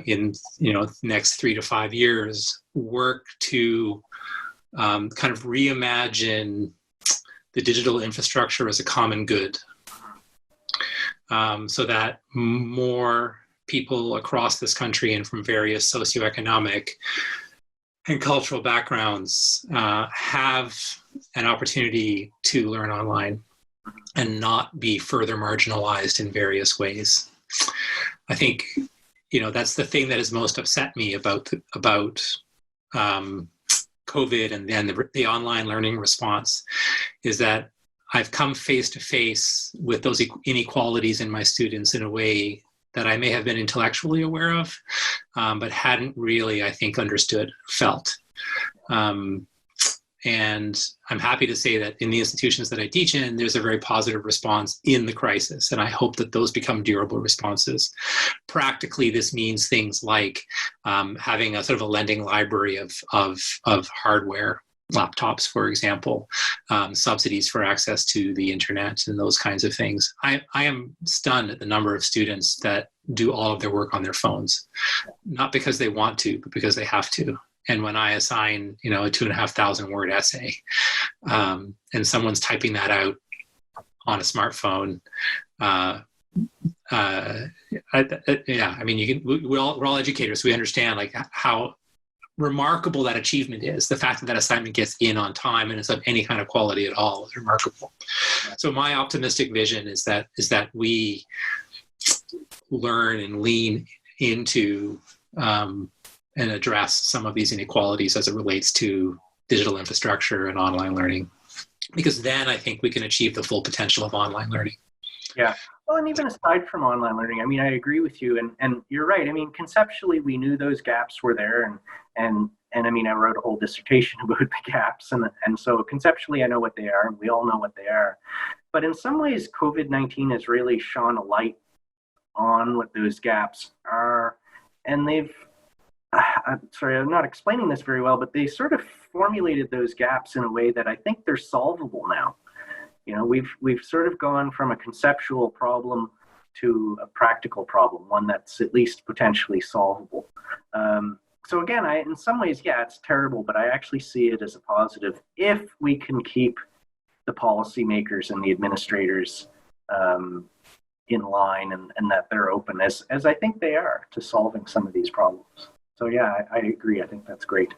in the next 3 to 5 years work to kind of reimagine the digital infrastructure as a common good, so that more people across this country and from various socioeconomic and cultural backgrounds have an opportunity to learn online and not be further marginalized in various ways. I think, that's the thing that has most upset me about COVID and then the online learning response, is that I've come face to face with those inequalities in my students in a way that I may have been intellectually aware of, but hadn't really, I think, understood, felt. And I'm happy to say that in the institutions that I teach in, there's a very positive response in the crisis. And I hope that those become durable responses. Practically, this means things like having a sort of a lending library of hardware, laptops, for example, subsidies for access to the internet and those kinds of things. I am stunned at the number of students that do all of their work on their phones, not because they want to, but because they have to. And when I assign, a 2,500 word essay, and someone's typing that out on a smartphone, we're all educators. We understand like how remarkable that achievement is. The fact that that assignment gets in on time and it's of any kind of quality at all is remarkable. So my optimistic vision is that we learn and lean into and address some of these inequalities as it relates to digital infrastructure and online learning, because then I think we can achieve the full potential of online learning. Yeah. Well, and even aside from online learning, I agree with you, and you're right. Conceptually, we knew those gaps were there, and I wrote a whole dissertation about the gaps, and so conceptually, I know what they are, and we all know what they are. But in some ways, COVID-19 has really shone a light on what those gaps are, and I'm not explaining this very well, but they sort of formulated those gaps in a way that I think they're solvable now. We've sort of gone from a conceptual problem to a practical problem, one that's at least potentially solvable. So again, in some ways, yeah, it's terrible, but I actually see it as a positive if we can keep the policymakers and the administrators in line and that they're open, as I think they are, to solving some of these problems. So yeah, I agree. I think that's great.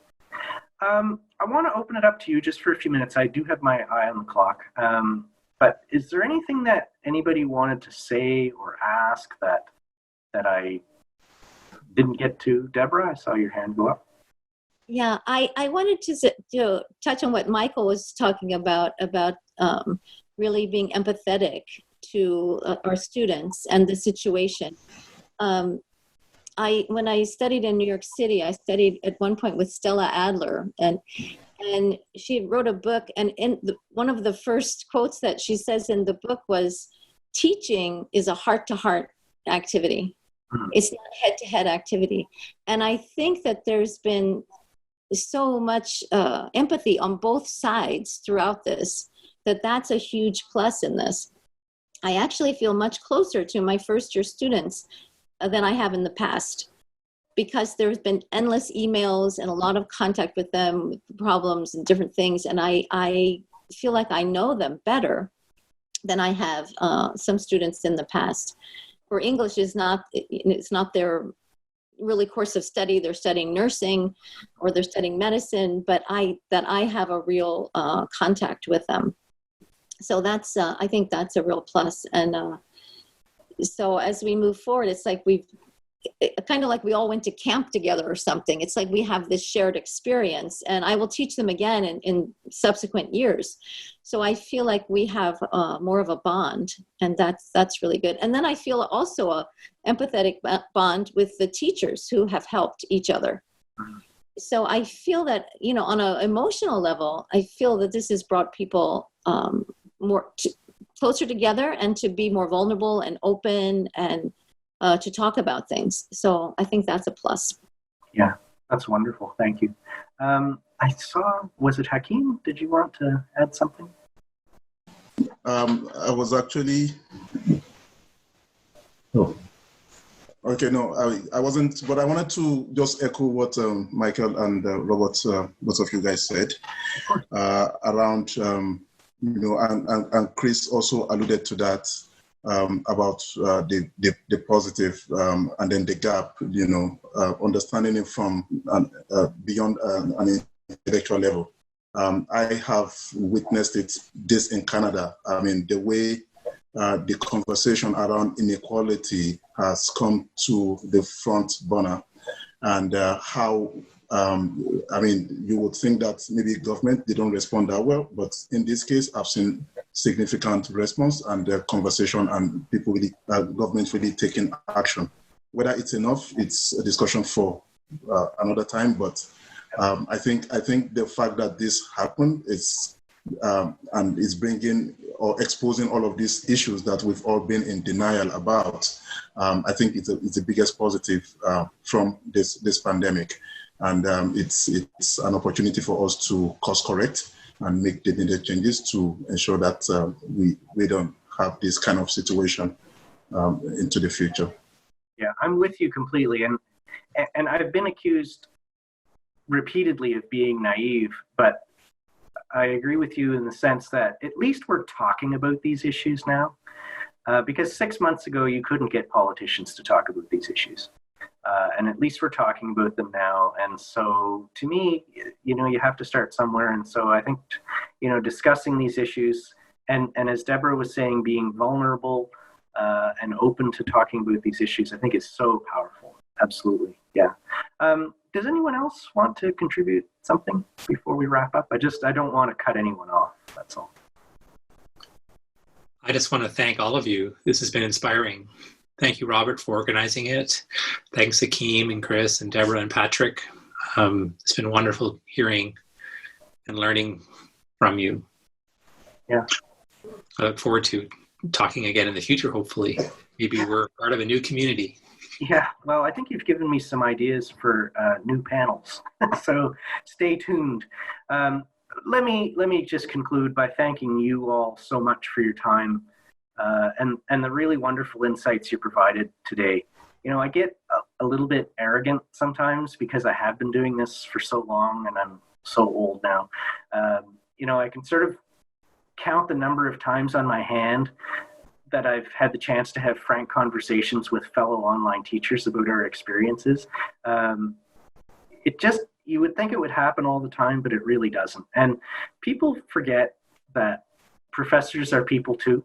I want to open it up to you just for a few minutes. I do have my eye on the clock. But is there anything that anybody wanted to say or ask that I didn't get to? Deborah, I saw your hand go up. Yeah, I wanted to touch on what Michael was talking about really being empathetic to our students and the situation. when I studied in New York City, I studied at one point with Stella Adler, and she wrote a book, and one of the first quotes that she says in the book was, teaching is a heart-to-heart activity. It's not head-to-head activity. And I think that there's been so much empathy on both sides throughout this, that's a huge plus in this. I actually feel much closer to my first-year students than I have in the past, because there's been endless emails and a lot of contact with them, with problems and different things. And I feel like I know them better than I have some students in the past. For English it's not their really course of study. They're studying nursing or they're studying medicine, but I have a real contact with them. So that's, I think that's a real plus. And so as we move forward, it's like kind of like we all went to camp together or something. It's like we have this shared experience, and I will teach them again in subsequent years. So I feel like we have more of a bond, and that's really good. And then I feel also a empathetic bond with the teachers who have helped each other. So I feel that, on an emotional level, I feel that this has brought people closer together and to be more vulnerable and open and to talk about things. So I think that's a plus. Yeah, that's wonderful. Thank you. I saw, was it Hakeem? Did you want to add something? I was actually, I wasn't, but I wanted to just echo what Michael and Robert, both of you guys said around, and Chris also alluded to that. About the positive and then the gap, understanding it from beyond an intellectual level. I have witnessed this in Canada. I mean, the way the conversation around inequality has come to the front burner, and how, you would think that maybe government, they don't respond that well, but in this case, I've seen significant response and the conversation and people really, government really taking action. Whether it's enough, it's a discussion for another time, but I think the fact that this happened is, and is bringing or exposing all of these issues that we've all been in denial about, I think it's the biggest positive from this pandemic. And it's an opportunity for us to course correct and make the needed changes to ensure that we don't have this kind of situation into the future. Yeah, I'm with you completely. And I've been accused repeatedly of being naive, but I agree with you in the sense that at least we're talking about these issues now, because 6 months ago, you couldn't get politicians to talk about these issues. And at least we're talking about them now. And so to me, you have to start somewhere. And so I think, discussing these issues and as Deborah was saying, being vulnerable and open to talking about these issues, I think is so powerful. Absolutely. Yeah. Does anyone else want to contribute something before we wrap up? I don't want to cut anyone off. That's all. I just want to thank all of you. This has been inspiring. Thank you, Robert, for organizing it. Thanks, Hakeem and Chris and Deborah and Patrick. It's been wonderful hearing and learning from you. Yeah. I look forward to talking again in the future, hopefully. Maybe we're part of a new community. Yeah, well, I think you've given me some ideas for new panels. So stay tuned. Let me just conclude by thanking you all so much for your time. And the really wonderful insights you provided today. I get a little bit arrogant sometimes because I have been doing this for so long and I'm so old now. I can sort of count the number of times on my hand that I've had the chance to have frank conversations with fellow online teachers about our experiences. You would think it would happen all the time, but it really doesn't. And people forget that professors are people too.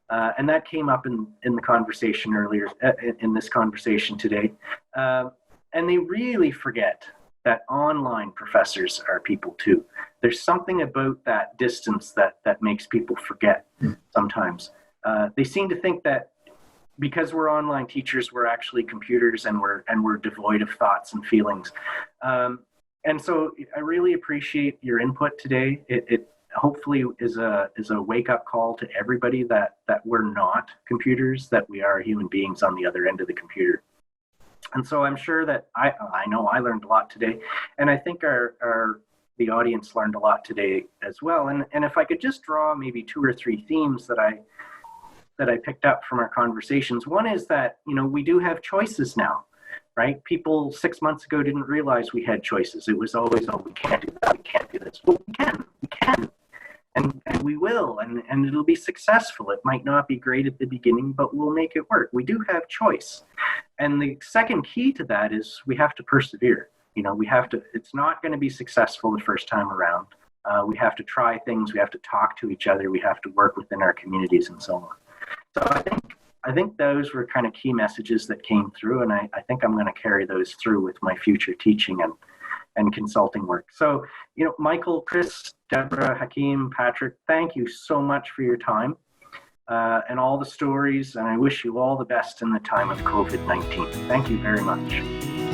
And that came up in the conversation earlier, in this conversation today. And they really forget that online professors are people too. There's something about that distance that makes people forget sometimes. They seem to think that because we're online teachers, we're actually computers, and we're devoid of thoughts and feelings. And so I really appreciate your input today. It hopefully is a wake up call to everybody that we're not computers, that we are human beings on the other end of the computer. And so I'm sure that I know I learned a lot today, and I think the audience learned a lot today as well. And if I could just draw maybe 2 or 3 themes that I picked up from our conversations. One is that, we do have choices now, right? People 6 months ago didn't realize we had choices. It was always, oh, we can't do that, we can't do this. Well, we can. And we will, and it'll be successful. It might not be great at the beginning, but we'll make it work. We do have choice. And the second key to that is we have to persevere. It's not going to be successful the first time around. We have to try things. We have to talk to each other. We have to work within our communities and so on. So I think those were kind of key messages that came through, and I think I'm going to carry those through with my future teaching and consulting work. So, Michael, Chris, Deborah, Hakeem, Patrick, thank you so much for your time and all the stories, and I wish you all the best in the time of COVID-19. Thank you very much.